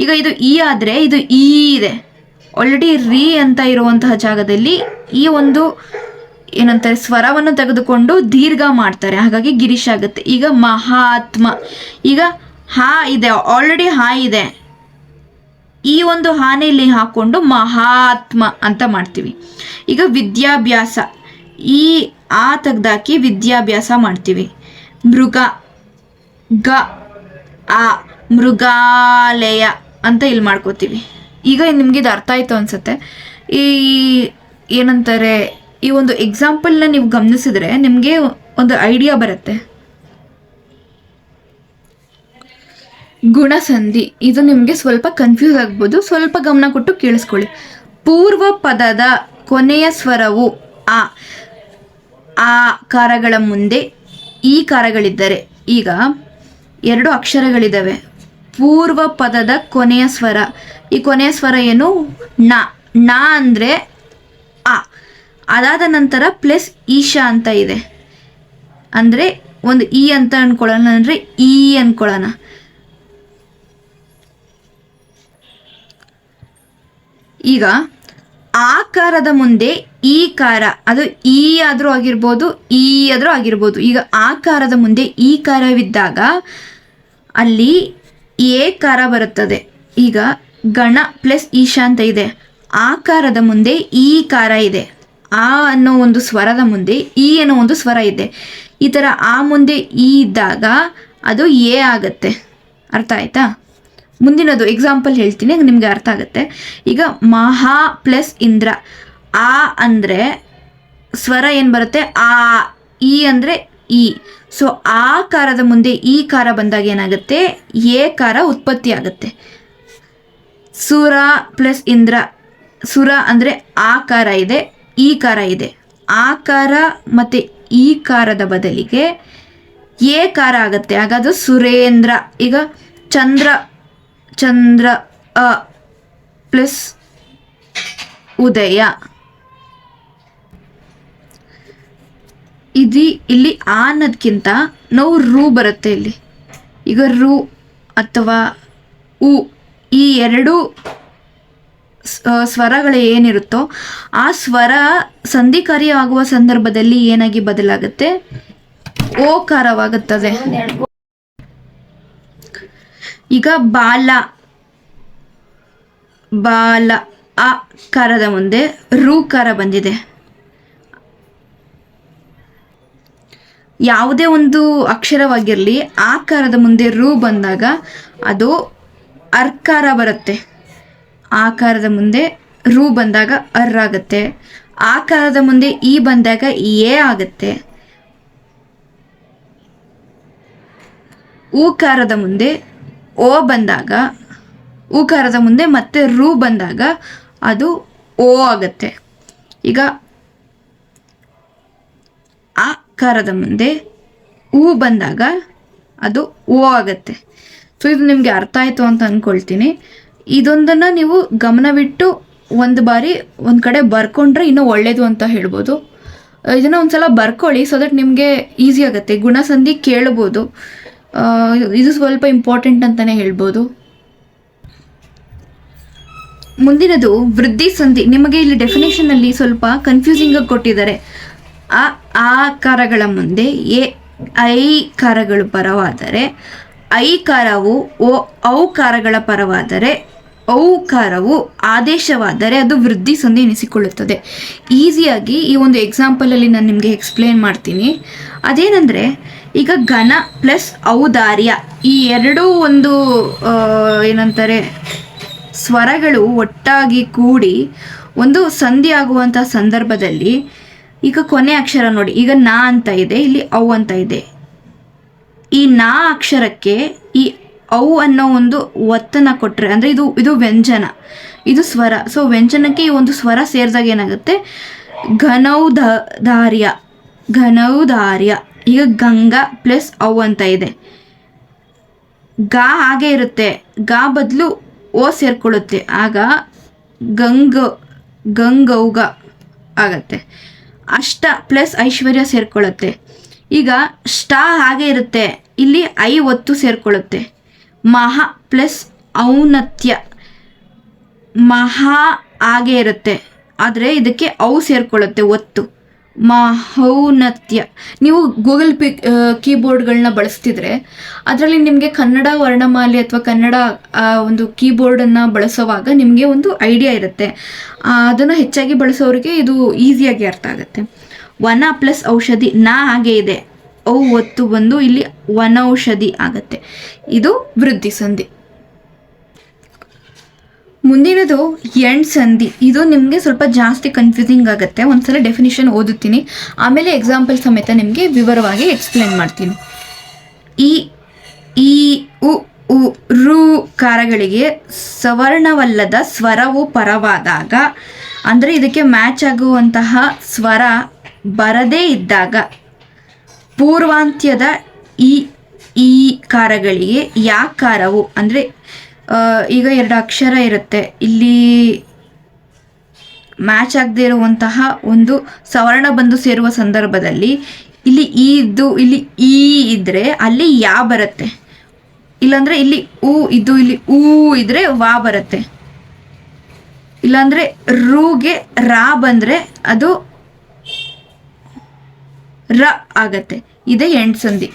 A: ಈಗ ಇದು ಈ ಆದರೆ ಇದು ಈ ಇದೆ, ಆಲ್ರೆಡಿ ರಿ ಅಂತ ಇರುವಂತಹ ಜಾಗದಲ್ಲಿ ಈ ಒಂದು ಏನಂತಾರೆ ಸ್ವರವನ್ನು ತೆಗೆದುಕೊಂಡು ದೀರ್ಘ ಮಾಡ್ತಾರೆ, ಹಾಗಾಗಿ ಗಿರೀಶ್ ಆಗುತ್ತೆ. ಈಗ ಮಹಾತ್ಮ, ಈಗ ಹಾ ಇದೆ, ಆಲ್ರೆಡಿ ಹಾ ಇದೆ, ಈ ಒಂದು ಹಾನೆ ಇಲ್ಲಿ ಹಾಕ್ಕೊಂಡು ಮಹಾತ್ಮ ಅಂತ ಮಾಡ್ತೀವಿ. ಈಗ ವಿದ್ಯಾಭ್ಯಾಸ, ಈ ಆ ತೆಗ್ದಾಕಿ ವಿದ್ಯಾಭ್ಯಾಸ ಮಾಡ್ತೀವಿ. ಮೃಗ, ಗ ಆ ಮೃಗಾಲಯ ಅಂತ ಇಲ್ಲಿ ಮಾಡ್ಕೋತೀವಿ. ಈಗ ನಿಮ್ಗೆ ಇದು ಅರ್ಥ ಆಯ್ತು ಅನ್ಸುತ್ತೆ. ಈ ಏನಂತಾರೆ, ಈ ಒಂದು ಎಕ್ಸಾಂಪಲ್ನ ನೀವು ಗಮನಿಸಿದ್ರೆ ನಿಮಗೆ ಒಂದು ಐಡಿಯಾ ಬರುತ್ತೆ. ಗುಣಸಂಧಿ, ಇದು ನಿಮಗೆ ಸ್ವಲ್ಪ ಕನ್ಫ್ಯೂಸ್ ಆಗ್ಬೋದು, ಸ್ವಲ್ಪ ಗಮನ ಕೊಟ್ಟು ಕೇಳಿಸ್ಕೊಳ್ಳಿ. ಪೂರ್ವ ಪದದ ಕೊನೆಯ ಸ್ವರವು ಆ ಕಾರಗಳ ಮುಂದೆ ಈ ಕಾರಗಳಿದ್ದರೆ, ಈಗ 2 ಅಕ್ಷರಗಳಿದ್ದಾವೆ. ಪೂರ್ವ ಪದದ ಕೊನೆಯ ಸ್ವರ, ಈ ಕೊನೆಯ ಸ್ವರ ಏನು? ನ ಅಂದರೆ ಆ. ಅದಾದ ನಂತರ ಪ್ಲಸ್ ಈಶಾ ಅಂತ ಇದೆ, ಅಂದರೆ ಒಂದು ಈ ಅಂತ ಅಂದ್ಕೊಳ್ಳೋಣ, ಅಂದರೆ ಈ ಅಂದ್ಕೊಳ್ಳೋಣ. ಈಗ ಆಕಾರದ ಮುಂದೆ ಈ ಕಾರ, ಅದು ಈ ಆದರೂ ಆಗಿರ್ಬೋದು, ಈ ಆದರೂ ಆಗಿರ್ಬೋದು. ಈಗ ಆಕಾರದ ಮುಂದೆ ಈ ಕಾರವಿದ್ದಾಗ ಅಲ್ಲಿ ಏ ಕಾರ ಬರುತ್ತದೆ. ಈಗ ಗಣ ಪ್ಲಸ್ ಈಶಾ ಅಂತ ಇದೆ, ಆಕಾರದ ಮುಂದೆ ಈ ಕಾರ ಇದೆ, ಆ ಅನ್ನೋ ಒಂದು ಸ್ವರದ ಮುಂದೆ ಈ ಅನ್ನೋ ಒಂದು ಸ್ವರ ಇದೆ. ಈ ಥರ ಆ ಮುಂದೆ ಈ ಇದ್ದಾಗ ಅದು ಎ ಆಗುತ್ತೆ. ಅರ್ಥ ಆಯ್ತಾ? ಮುಂದಿನದು ಎಕ್ಸಾಂಪಲ್ ಹೇಳ್ತೀನಿ, ನಿಮಗೆ ಅರ್ಥ ಆಗುತ್ತೆ. ಈಗ ಮಹಾ ಪ್ಲಸ್ ಇಂದ್ರ, ಆ ಅಂದರೆ ಸ್ವರ ಏನು ಬರುತ್ತೆ? ಆ. ಈ ಅಂದರೆ ಈ. ಸೊ ಆ ಕಾರದ ಮುಂದೆ ಈ ಕಾರ ಬಂದಾಗ ಏನಾಗುತ್ತೆ? ಎ ಕಾರ ಉತ್ಪತ್ತಿ ಆಗುತ್ತೆ. ಸುರ ಪ್ಲಸ್ ಇಂದ್ರ, ಸುರ ಅಂದರೆ ಆ ಕಾರ ಇದೆ, ಈ ಕಾರ ಇದೆ. ಆ ಕಾರ ಮತ್ತು ಈ ಕಾರದ ಬದಲಿಗೆ ಎ ಕಾರ ಆಗುತ್ತೆ, ಆಗ ಅದು ಸುರೇಂದ್ರ. ಈಗ ಚಂದ್ರ ಅ ಪ್ಲಸ್ ಉದಯ, ಇಲ್ಲಿ ಆ ಅನ್ನೋದಕ್ಕಿಂತ ನಾವು ರು ಬರುತ್ತೆ ಇಲ್ಲಿ. ಈಗ ರು ಅಥವಾ ಉ, ಈ 2 ಸ್ವರಗಳು ಏನಿರುತ್ತೋ ಆ ಸ್ವರ ಸಂಧಿಕಾರಿ ಆಗುವ ಸಂದರ್ಭದಲ್ಲಿ ಏನಾಗಿ ಬದಲಾಗುತ್ತೆ? ಓಕಾರವಾಗುತ್ತದೆ. ಈಗ ಬಾಲ ಆ ಕಾರದ ಮುಂದೆ ಕಾರ ಬಂದಿದೆ. ಯಾವುದೇ ಒಂದು ಅಕ್ಷರವಾಗಿರಲಿ ಆ ಕಾರದ ಮುಂದೆ ಬಂದಾಗ ಅದು ಅರ್ಕಾರ ಬರುತ್ತೆ. ಆಕಾರದ ಮುಂದೆ ಬಂದಾಗ ಆಗುತ್ತೆ. ಆಕಾರದ ಮುಂದೆ ಈ ಬಂದಾಗ ಎ ಆಗುತ್ತೆ. ಊಕಾರದ ಮುಂದೆ ಓ ಬಂದಾಗ, ಊಕಾರದ ಮುಂದೆ ಮತ್ತೆ ಬಂದಾಗ ಅದು ಓ ಆಗುತ್ತೆ. ಈಗ ಆ ಕಾರದ ಮುಂದೆ ಬಂದಾಗ ಅದು ಓ ಆಗುತ್ತೆ. ಸೊ ಇದು ನಿಮಗೆ ಅರ್ಥ ಆಯಿತು ಅಂತ ಅಂದ್ಕೊಳ್ತೀನಿ. ಇದೊಂದನ್ನು ನೀವು ಗಮನವಿಟ್ಟು ಒಂದು ಬಾರಿ ಒಂದು ಕಡೆ ಬರ್ಕೊಂಡ್ರೆ ಇನ್ನೂ ಒಳ್ಳೆಯದು ಅಂತ ಹೇಳ್ಬೋದು. ಇದನ್ನು ಒಂದು ಸಲ ಬರ್ಕೊಳ್ಳಿ, ಸೊ ದಟ್ ನಿಮಗೆ ಈಸಿ ಆಗುತ್ತೆ. ಗುಣಸಂಧಿ ಕೇಳ್ಬೋದು, ಇದು ಸ್ವಲ್ಪ ಇಂಪಾರ್ಟೆಂಟ್ ಅಂತಲೇ ಹೇಳ್ಬೋದು. ಮುಂದಿನದು ವೃದ್ಧಿ ಸಂಧಿ. ನಿಮಗೆ ಇಲ್ಲಿ ಡೆಫಿನೇಷನಲ್ಲಿ ಸ್ವಲ್ಪ ಕನ್ಫ್ಯೂಸಿಂಗಾಗಿ ಕೊಟ್ಟಿದ್ದಾರೆ. ಆಕಾರಗಳ ಮುಂದೆ ಐ ಕಾರಗಳು ಪರವಾದರೆ, ಐಕಾರವು ಔಕಾರಗಳ ಪರವಾದರೆ, ಔಕಾರವು ಆದೇಶವಾದರೆ ಅದು ವೃದ್ಧಿ ಸಂಧಿ ಎನಿಸಿಕೊಳ್ಳುತ್ತದೆ. ಈಸಿಯಾಗಿ ಈ ಒಂದು ಎಕ್ಸಾಂಪಲಲ್ಲಿ ನಾನು ನಿಮಗೆ ಎಕ್ಸ್ಪ್ಲೇನ್ ಮಾಡ್ತೀನಿ. ಅದೇನೆಂದರೆ, ಈಗ ಘನ ಪ್ಲಸ್ ಔದಾರ್ಯ, ಈ 2 ಒಂದು ಏನಂತಾರೆ ಸ್ವರಗಳು ಒಟ್ಟಾಗಿ ಕೂಡಿ ಒಂದು ಸಂಧಿ ಆಗುವಂಥ ಸಂದರ್ಭದಲ್ಲಿ, ಈಗ ಕೊನೆ ಅಕ್ಷರ ನೋಡಿ, ಈಗ ನಾ ಅಂತ ಇದೆ, ಇಲ್ಲಿ ಔ ಅಂತ ಇದೆ. ಈ ನಾ ಅಕ್ಷರಕ್ಕೆ ಈ ಔ ಅನ್ನೋ ಒಂದು ಒತ್ತನ್ನು ಕೊಟ್ಟರೆ, ಅಂದರೆ ಇದು ವ್ಯಂಜನ, ಇದು ಸ್ವರ. ಸೊ ವ್ಯಂಜನಕ್ಕೆ ಈ ಒಂದು ಸ್ವರ ಸೇರಿದಾಗ ಏನಾಗುತ್ತೆ? ಘನೌದಾರ್ಯ. ಈಗ ಗಂಗಾ ಪ್ಲಸ್ ಔ ಅಂತ ಇದೆ, ಗಾ ಹಾಗೆ ಇರುತ್ತೆ, ಗಾ ಬದಲು ಓ ಸೇರ್ಕೊಳ್ಳುತ್ತೆ, ಆಗ ಗಂಗೌಗ ಆಗತ್ತೆ. ಅಷ್ಟ ಪ್ಲಸ್ ಐಶ್ವರ್ಯ ಸೇರ್ಕೊಳ್ಳುತ್ತೆ. ಈಗ ಷ್ಟ ಹಾಗೆ ಇರುತ್ತೆ, ಇಲ್ಲಿ ಐ ಒತ್ತು ಸೇರ್ಕೊಳ್ಳುತ್ತೆ. ಮಹಾ ಪ್ಲಸ್ ಔನ್ನತ್ಯ, ಮಹಾ ಹಾಗೆ ಇರುತ್ತೆ, ಆದರೆ ಇದಕ್ಕೆ ಔ ಸೇರ್ಕೊಳ್ಳುತ್ತೆ ಒತ್ತು, ಮಹೌನ್ನತ್ಯ. ನೀವು ಗೂಗಲ್ ಕೀಬೋರ್ಡ್ಗಳನ್ನ ಬಳಸ್ತಿದ್ರೆ ಅದರಲ್ಲಿ ನಿಮಗೆ ಕನ್ನಡ ವರ್ಣಮಾಲೆ ಅಥವಾ ಕನ್ನಡ ಒಂದು ಕೀಬೋರ್ಡನ್ನು ಬಳಸೋವಾಗ ನಿಮಗೆ ಒಂದು ಐಡಿಯಾ ಇರುತ್ತೆ. ಅದನ್ನು ಹೆಚ್ಚಾಗಿ ಬಳಸೋರಿಗೆ ಇದು ಈಸಿಯಾಗಿ ಅರ್ಥ ಆಗುತ್ತೆ. ವನ ಪ್ಲಸ್ ಔಷಧಿ, ನಾ ಹಾಗೆ ಇದೆ, ಔ ಒತ್ತು ಬಂದು ಇಲ್ಲಿ ವನೌಷಧಿ ಆಗತ್ತೆ. ಇದು ವೃದ್ಧಿ ಸಂಧಿ. ಮುಂದಿನದು ಎಂಡ್ ಸಂಧಿ. ಇದು ನಿಮಗೆ ಸ್ವಲ್ಪ ಜಾಸ್ತಿ ಕನ್ಫ್ಯೂಸಿಂಗ್ ಆಗುತ್ತೆ. ಒಂದ್ಸಲ ಡೆಫಿನಿಷನ್ ಓದುತ್ತೀನಿ, ಆಮೇಲೆ ಎಕ್ಸಾಂಪಲ್ ಸಮೇತ ನಿಮಗೆ ವಿವರವಾಗಿ ಎಕ್ಸ್ಪ್ಲೇನ್ ಮಾಡ್ತೀನಿ. ಈ ಉ ಉ ರು ಕಾರಗಳಿಗೆ ಸವರ್ಣವಲ್ಲದ ಸ್ವರವು ಪರವಾದಾಗ, ಅಂದರೆ ಇದಕ್ಕೆ ಮ್ಯಾಚ್ ಆಗುವಂತಹ ಸ್ವರ ಬರದೇ ಇದ್ದಾಗ, ಪೂರ್ವಾಂತ್ಯದ ಈ ಕಾರಗಳಿಗೆ ಯಾಕಾರವು, ಅಂದರೆ ಈಗ 2 ಅಕ್ಷರ ಇರುತ್ತೆ, ಇಲ್ಲಿ ಮ್ಯಾಚ್ ಆಗದೆ ಇರುವಂತಹ ಒಂದು ಸವರ್ಣ ಬಂದು ಸೇರುವ ಸಂದರ್ಭದಲ್ಲಿ ಇಲ್ಲಿ ಇಲ್ಲಿ ಈ ಇದ್ರೆ ಅಲ್ಲಿ ಯಾ ಬರುತ್ತೆ, ಇಲ್ಲಾಂದ್ರೆ ಇಲ್ಲಿ ಉ ಇದ್ದು ಇಲ್ಲಿ ಊ ಇದ್ರೆ ವಾ ಬರುತ್ತೆ, ಇಲ್ಲಾಂದ್ರೆ ರೂಗೆ ರಾ ಬಂದ್ರೆ ಅದು ರ ಆಗತ್ತೆ. ಇದೇ ಎಂಡ್ ಸಂಧಿ.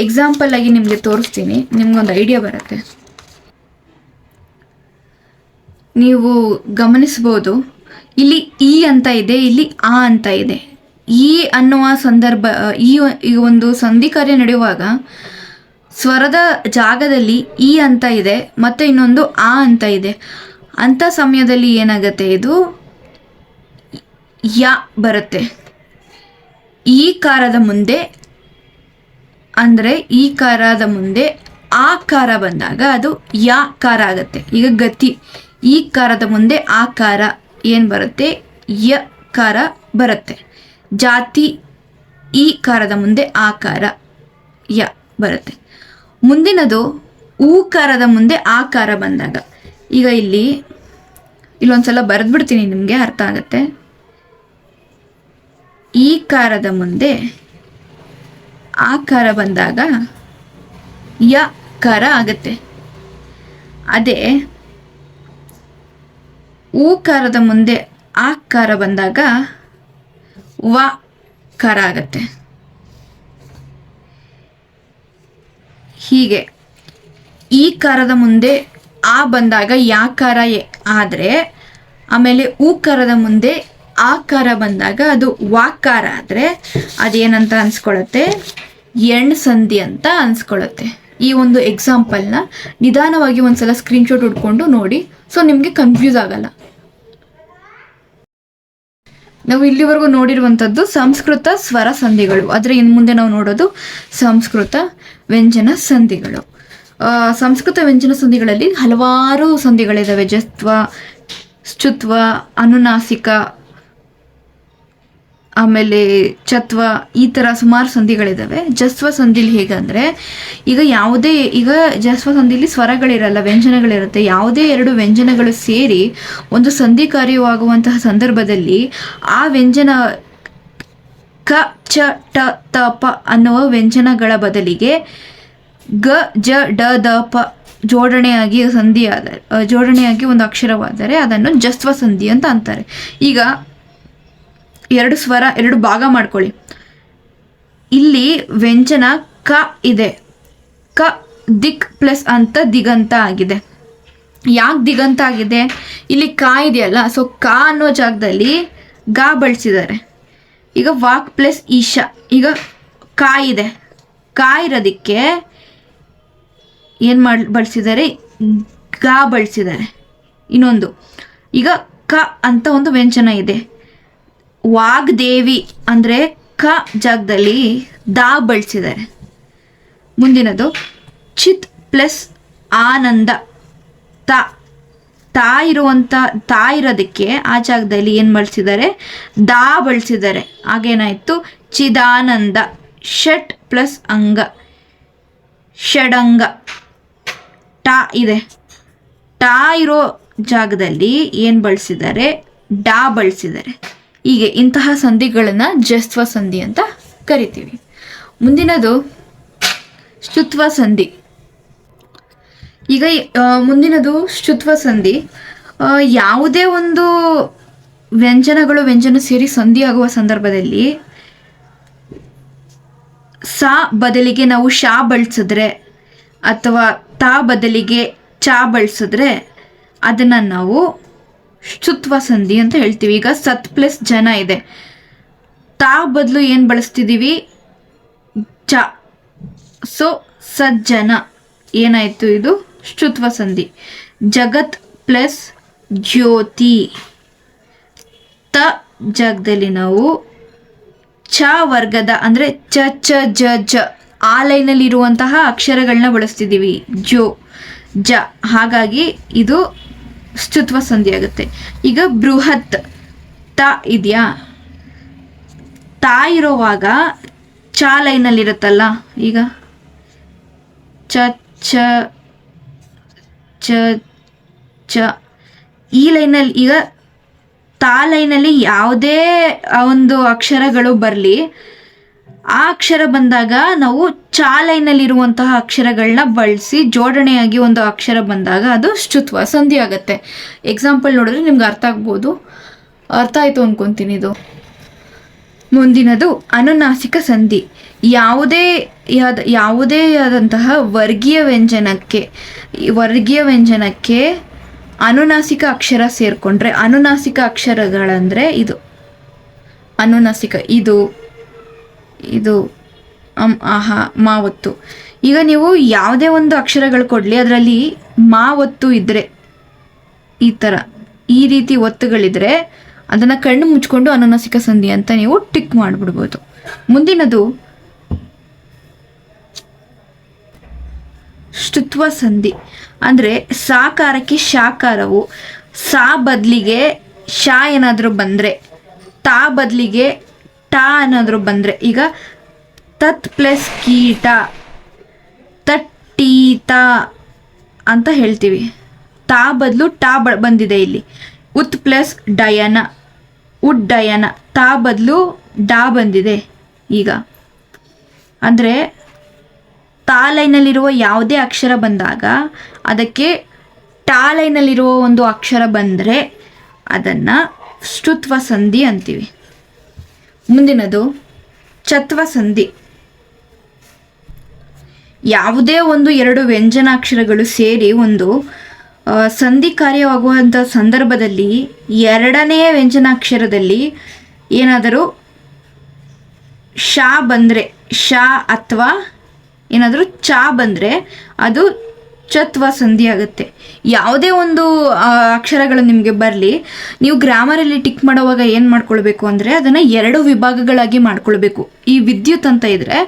A: ಎಕ್ಸಾಂಪಲ್ ಆಗಿ ನಿಮಗೆ ತೋರಿಸ್ತೀನಿ, ನಿಮ್ಗೊಂದು ಐಡಿಯಾ ಬರುತ್ತೆ. ನೀವು ಗಮನಿಸ್ಬೋದು, ಇಲ್ಲಿ ಈ ಅಂತ ಇದೆ, ಇಲ್ಲಿ ಆ ಅಂತ ಇದೆ. ಈ ಅನ್ನುವ ಸಂದರ್ಭ, ಈ ಒಂದು ಸಂಧಿ ಕಾರ್ಯ ನಡೆಯುವಾಗ ಸ್ವರದ ಜಾಗದಲ್ಲಿ ಈ ಅಂತ ಇದೆ ಮತ್ತು ಇನ್ನೊಂದು ಆ ಅಂತ ಇದೆ. ಅಂಥ ಸಮಯದಲ್ಲಿ ಏನಾಗುತ್ತೆ, ಇದು ಯ ಬರುತ್ತೆ. ಈ ಕಾರದ ಮುಂದೆ, ಅಂದರೆ ಈ ಕಾರದ ಮುಂದೆ ಆ ಕಾರ ಬಂದಾಗ ಅದು ಯಾ ಕಾರ ಆಗುತ್ತೆ. ಈಗ ಗತಿ, ಈ ಕಾರದ ಮುಂದೆ ಆ ಕಾರ ಏನು ಬರುತ್ತೆ, ಯ ಕಾರ ಬರುತ್ತೆ. ಜಾತಿ, ಈ ಕಾರದ ಮುಂದೆ ಆ ಕಾರ ಯ ಬರುತ್ತೆ. ಮುಂದಿನದು ಊಕಾರದ ಮುಂದೆ ಆಕಾರ ಬಂದಾಗ, ಈಗ ಇಲ್ಲೊಂದ್ಸಲ ಬರೆದ್ಬಿಡ್ತೀನಿ, ನಿಮಗೆ ಅರ್ಥ ಆಗುತ್ತೆ. ಈ ಕಾರದ ಮುಂದೆ ಆಕಾರ ಬಂದಾಗ ಯ ಕಾರ ಆಗುತ್ತೆ. ಅದೇ ಊಕಾರದ ಮುಂದೆ ಆಕಾರ ಬಂದಾಗ ವ ಕಾರ ಆಗತ್ತೆ. ಹೀಗೆ ಈ ಕಾರದ ಮುಂದೆ ಆ ಬಂದಾಗ ಯಾಕಾರ ಆದರೆ, ಆಮೇಲೆ ಊಕಾರದ ಮುಂದೆ ಆಕಾರ ಬಂದಾಗ ಅದು ವಾಕಾರ ಆದರೆ ಅದೇನಂತ ಅನ್ಸ್ಕೊಳ್ಳುತ್ತೆ, ಎಂಡ್ ಸಂಧಿ ಅಂತ ಅನ್ಸ್ಕೊಳ್ಳುತ್ತೆ. ಈ ಒಂದು ಎಕ್ಸಾಂಪಲ್ನ ನಿಧಾನವಾಗಿ ಒಂದ್ಸಲ ಸ್ಕ್ರೀನ್ಶಾಟ್ ಹೊಡ್ಕೊಂಡು ನೋಡಿ, ಸೊ ನಿಮಗೆ ಕನ್ಫ್ಯೂಸ್ ಆಗಲ್ಲ. ನಾವು ಇಲ್ಲಿವರೆಗೂ ನೋಡಿರುವಂಥದ್ದು ಸಂಸ್ಕೃತ ಸ್ವರ ಸಂಧಿಗಳು, ಆದರೆ ಇನ್ನು ಮುಂದೆ ನಾವು ನೋಡೋದು ಸಂಸ್ಕೃತ ವ್ಯಂಜನ ಸಂಧಿಗಳು. ಸಂಸ್ಕೃತ ವ್ಯಂಜನ ಸಂಧಿಗಳಲ್ಲಿ ಹಲವಾರು ಸಂಧಿಗಳಿದ್ದಾವೆ. ಜಸ್ತ್ವ, ಶ್ಚುತ್ವ, ಅನುನಾಸಿಕ, ಆಮೇಲೆ ಚತ್ವ, ಈ ಥರ ಸುಮಾರು ಸಂಧಿಗಳಿದ್ದಾವೆ. ಜಸ್ವ ಸಂಧಿಲಿ ಹೇಗಂದರೆ, ಈಗ ಜಸ್ವ ಸಂಧಿಲಿ ಸ್ವರಗಳಿರಲ್ಲ, ವ್ಯಂಜನಗಳಿರುತ್ತೆ. ಯಾವುದೇ 2 ವ್ಯಂಜನಗಳು ಸೇರಿ ಒಂದು ಸಂಧಿ ಕಾರ್ಯವಾಗುವಂತಹ ಸಂದರ್ಭದಲ್ಲಿ ಆ ವ್ಯಂಜನ ಕ, ಚ, ಟ, ತ, ಪ ಅನ್ನುವ ವ್ಯಂಜನಗಳ ಬದಲಿಗೆ ಗ, ಜ, ಡ, ದ, ಪ ಜೋಡಣೆಯಾಗಿ ಜೋಡಣೆಯಾಗಿ ಒಂದು ಅಕ್ಷರವಾದರೆ ಅದನ್ನು ಜಸ್ವ ಸಂಧಿ ಅಂತ ಅಂತಾರೆ. ಈಗ 2 ಸ್ವರ 2 ಭಾಗ ಮಾಡ್ಕೊಳ್ಳಿ. ಇಲ್ಲಿ ವ್ಯಂಜನ ಕ ಇದೆ, ಕ ದಿಕ್ ಪ್ಲಸ್ ಅಂತ ದಿಗಂತ ಆಗಿದೆ. ಯಾಕೆ ದಿಗಂತ ಆಗಿದೆ, ಇಲ್ಲಿ ಕಾ ಇದೆಯಲ್ಲ, ಸೊ ಕಾ ಅನ್ನೋ ಜಾಗದಲ್ಲಿ ಗಾ ಬಳಸಿದ್ದಾರೆ. ಈಗ ವಾಕ್ ಪ್ಲಸ್ ಈಶಾ, ಈಗ ಕಾ ಇದೆ, ಕಾ ಇರೋದಕ್ಕೆ ಏನು ಬಳಸಿದ್ದಾರೆ, ಗಾ ಬಳಸಿದ್ದಾರೆ. ಇನ್ನೊಂದು, ಈಗ ಕ ಅಂತ ಒಂದು ವ್ಯಂಜನ ಇದೆ, ವಾಗ್ದೇವಿ ಅಂದರೆ ಕ ಜಾಗದಲ್ಲಿ ದಾ ಬಳಸಿದ್ದಾರೆ. ಮುಂದಿನದು ಚಿತ್ ಪ್ಲಸ್ ಆನಂದ, ತಾ ಇರೋದಕ್ಕೆ ಆ ಜಾಗದಲ್ಲಿ ಏನು ಬಳಸಿದ್ದಾರೆ, ದಾ ಬಳಸಿದ್ದಾರೆ. ಆಗೇನಾಯಿತು, ಚಿದಾನಂದ. ಷಟ್ ಪ್ಲಸ್ ಅಂಗ, ಷಡಂಗ. ಟಾ ಇದೆ, ಟಾ ಇರೋ ಜಾಗದಲ್ಲಿ ಏನು ಬಳಸಿದ್ದಾರೆ, ಡಾ ಬಳಸಿದ್ದಾರೆ. ಹೀಗೆ ಇಂತಹ ಸಂಧಿಗಳನ್ನು ಜಸ್ತ್ವ ಸಂಧಿ ಅಂತ ಕರಿತೀವಿ. ಮುಂದಿನದು ಶ್ಚುತ್ವ ಸಂಧಿ. ಈಗ ಮುಂದಿನದು ಶ್ಚುತ್ವ ಸಂಧಿ. ಯಾವುದೇ ಒಂದು ವ್ಯಂಜನ ಸೇರಿ ಸಂಧಿ ಆಗುವ ಸಂದರ್ಭದಲ್ಲಿ ಸಾ ಬದಲಿಗೆ ನಾವು ಶಾ ಬಳಸಿದ್ರೆ ಅಥವಾ ತಾ ಬದಲಿಗೆ ಚಾ ಬಳಸಿದ್ರೆ ಅದನ್ನು ನಾವು ಶ್ಚುತ್ವ ಸಂಧಿ ಅಂತ ಹೇಳ್ತೀವಿ. ಈಗ ಸತ್ ಪ್ಲಸ್ ಜನ ಇದೆ, ತಾ ಬದಲು ಏನು ಬಳಸ್ತಿದ್ದೀವಿ, ಚ. ಸೊ ಸಜ್ಜನ ಏನಾಯಿತು, ಇದು ಶ್ಚುತ್ವ ಸಂಧಿ. ಜಗತ್ ಪ್ಲಸ್ ಜ್ಯೋತಿ, ತ ಜಾಗದಲ್ಲಿ ನಾವು ಚ ವರ್ಗದ ಅಂದರೆ ಚ ಚ ಜ ಜ ಆ ಲೈನಲ್ಲಿ ಇರುವಂತಹ ಅಕ್ಷರಗಳನ್ನ ಬಳಸ್ತಿದ್ದೀವಿ, ಜೋ ಜ. ಹಾಗಾಗಿ ಇದು ಶ್ಚುತ್ವ ಸಂಧಿ ಆಗುತ್ತೆ. ಈಗ ಬೃಹತ್ ತ ಇದೆಯಾ, ತಾ ಇರೋವಾಗ ಚ ಲೈನಲ್ಲಿರುತ್ತಲ್ಲ, ಈಗ ಚ ಚ ಚ ಚ ಈ ಲೈನಲ್ಲಿ, ಈಗ ತಾ ಲೈನಲ್ಲಿ ಯಾವುದೇ ಒಂದು ಅಕ್ಷರಗಳು ಬರಲಿ, ಆ ಅಕ್ಷರ ಬಂದಾಗ ನಾವು ಚ ಲೈನಲ್ಲಿರುವಂತಹ ಅಕ್ಷರಗಳನ್ನ ಬಳಸಿ ಜೋಡಣೆಯಾಗಿ ಒಂದು ಅಕ್ಷರ ಬಂದಾಗ ಅದು ಶ್ಚುತ್ವ ಸಂಧಿ ಆಗುತ್ತೆ. ಎಕ್ಸಾಂಪಲ್ ನೋಡಿದ್ರೆ ನಿಮ್ಗೆ ಅರ್ಥ ಆಗ್ಬೋದು, ಅರ್ಥ ಆಯಿತು ಅಂದ್ಕೊತೀನಿ. ಇದು ಮುಂದಿನದು ಅನುನಾಸಿಕ ಸಂಧಿ. ಯಾವುದೇ ಆದಂತಹ ವರ್ಗೀಯ ವ್ಯಂಜನಕ್ಕೆ ಅನುನಾಸಿಕ ಅಕ್ಷರ ಸೇರಿಕೊಂಡ್ರೆ, ಅನುನಾಸಿಕ ಅಕ್ಷರಗಳಂದರೆ ಇದು ಅನುನಾಸಿಕ, ಇದು ಆಹ ಮಾವತ್ತು. ಈಗ ನೀವು ಯಾವುದೇ ಒಂದು ಅಕ್ಷರಗಳು ಕೊಡಲಿ, ಅದರಲ್ಲಿ ಮಾವತ್ತು ಇದ್ದರೆ, ಈ ರೀತಿ ಒತ್ತುಗಳಿದ್ರೆ ಅದನ್ನು ಕಣ್ಣು ಮುಚ್ಕೊಂಡು ಅನುನಾಸಿಕ ಸಂಧಿ ಅಂತ ನೀವು ಟಿಕ್ ಮಾಡಿಬಿಡ್ಬೋದು. ಮುಂದಿನದು ಶ್ಚುತ್ವ ಸಂಧಿ. ಅಂದರೆ ಸಾಕಾರಕ್ಕೆ ಶಾಕಾರವು, ಸಾ ಬದಲಿಗೆ ಶಾ ಏನಾದರೂ ಬಂದರೆ, ತಾ ಬದಲಿಗೆ ಟಾ ಏನಾದರೂ ಬಂದರೆ, ಈಗ ತತ್ ಪ್ಲಸ್ ಕೀಟ, ತಟ್ಟೀತ ಅಂತ ಹೇಳ್ತೀವಿ. ತಾ ಬದಲು ಟಾ ಬಂದಿದೆ ಇಲ್ಲಿ. ಉತ್ ಪ್ಲಸ್ ಡಯನ, ಉಡ್ಡಯನ. ತಾ ಬದಲು ಡಾ ಬಂದಿದೆ. ಈಗ ಅಂದರೆ ತಾ ಲೈನಲ್ಲಿರುವ ಯಾವುದೇ ಅಕ್ಷರ ಬಂದಾಗ ಅದಕ್ಕೆ ಟಾ ಲೈನಲ್ಲಿರುವ ಒಂದು ಅಕ್ಷರ ಬಂದರೆ ಅದನ್ನು ಶ್ಚುತ್ವ ಸಂಧಿ ಅಂತೀವಿ. ಮುಂದಿನದು ಚತ್ವ ಸಂಧಿ. ಯಾವುದೇ ಒಂದು ಎರಡು ವ್ಯಂಜನಾಕ್ಷರಗಳು ಸೇರಿ ಒಂದು ಸಂಧಿ ಕಾರ್ಯವಾಗುವಂಥ ಸಂದರ್ಭದಲ್ಲಿ ಎರಡನೆಯ ವ್ಯಂಜನಾಕ್ಷರದಲ್ಲಿ ಏನಾದರೂ ಶಾ ಬಂದರೆ, ಶಾ ಅಥವಾ ಏನಾದರೂ ಚಾ ಬಂದರೆ ಅದು ಚತ್ವ ಸಂಧಿ ಆಗುತ್ತೆ. ಯಾವುದೇ ಒಂದು ಅಕ್ಷರಗಳು ನಿಮಗೆ ಬರಲಿ, ನೀವು ಗ್ರಾಮರಲ್ಲಿ ಟಿಕ್ ಮಾಡೋವಾಗ ಏನು ಮಾಡ್ಕೊಳ್ಬೇಕು ಅಂದರೆ ಅದನ್ನು ಎರಡು ವಿಭಾಗಗಳಾಗಿ ಮಾಡ್ಕೊಳ್ಬೇಕು. ಈ ವಿದ್ಯುತ್ ಅಂತ ಇದ್ದರೆ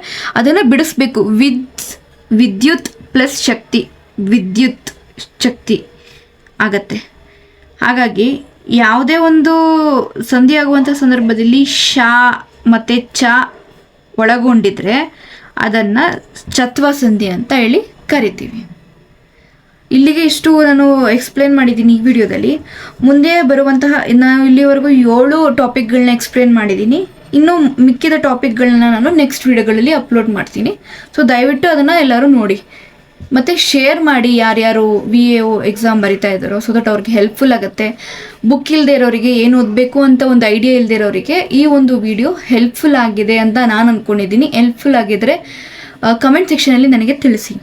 A: ಅದನ್ನು ಬಿಡಿಸ್ಬೇಕು. ವಿದ್ಯುತ್ ಪ್ಲಸ್ ಶಕ್ತಿ, ವಿದ್ಯುತ್ ಶಕ್ತಿ ಆಗತ್ತೆ. ಹಾಗಾಗಿ ಯಾವುದೇ ಒಂದು ಸಂಧಿ ಆಗುವಂಥ ಸಂದರ್ಭದಲ್ಲಿ ಶಾ ಮತ್ತು ಚ ಒಳಗೊಂಡಿದ್ರೆ ಅದನ್ನು ಚತ್ವ ಸಂಧಿ ಅಂತ ಹೇಳಿ ಕರಿತೀವಿ. ಇಲ್ಲಿಗೆ ಇಷ್ಟು ನಾನು ಎಕ್ಸ್ಪ್ಲೇನ್ ಮಾಡಿದ್ದೀನಿ ಈ ವಿಡಿಯೋದಲ್ಲಿ. ಮುಂದೆ ಬರುವಂತಹ ನಾನು ಇಲ್ಲಿವರೆಗೂ 7 ಟಾಪಿಕ್ಗಳನ್ನ ಎಕ್ಸ್ಪ್ಲೇನ್ ಮಾಡಿದ್ದೀನಿ. ಇನ್ನೂ ಮಿಕ್ಕಿದ ಟಾಪಿಕ್ಗಳನ್ನ ನಾನು ನೆಕ್ಸ್ಟ್ ವಿಡಿಯೋಗಳಲ್ಲಿ ಅಪ್ಲೋಡ್ ಮಾಡ್ತೀನಿ. ಸೊ ದಯವಿಟ್ಟು ಅದನ್ನು ಎಲ್ಲರೂ ನೋಡಿ ಮತ್ತು ಶೇರ್ ಮಾಡಿ. ಯಾರ್ಯಾರು VAO ಎಕ್ಸಾಮ್ ಬರಿತಾ ಇದ್ದಾರೋ ಸೊ ದಟ್ ಅವ್ರಿಗೆ ಹೆಲ್ಪ್ಫುಲ್ ಆಗುತ್ತೆ. ಬುಕ್ ಇಲ್ಲದೆ ಇರೋರಿಗೆ ಏನು ಓದಬೇಕು ಅಂತ ಒಂದು ಐಡಿಯಾ ಇಲ್ಲದೆ ಇರೋರಿಗೆ ಈ ಒಂದು ವಿಡಿಯೋ ಹೆಲ್ಪ್ಫುಲ್ ಆಗಿದೆ ಅಂತ ನಾನು ಅಂದ್ಕೊಂಡಿದ್ದೀನಿ. ಹೆಲ್ಪ್ಫುಲ್ ಆಗಿದ್ದರೆ ಕಮೆಂಟ್ ಸೆಕ್ಷನಲ್ಲಿ ನನಗೆ ತಿಳಿಸಿ.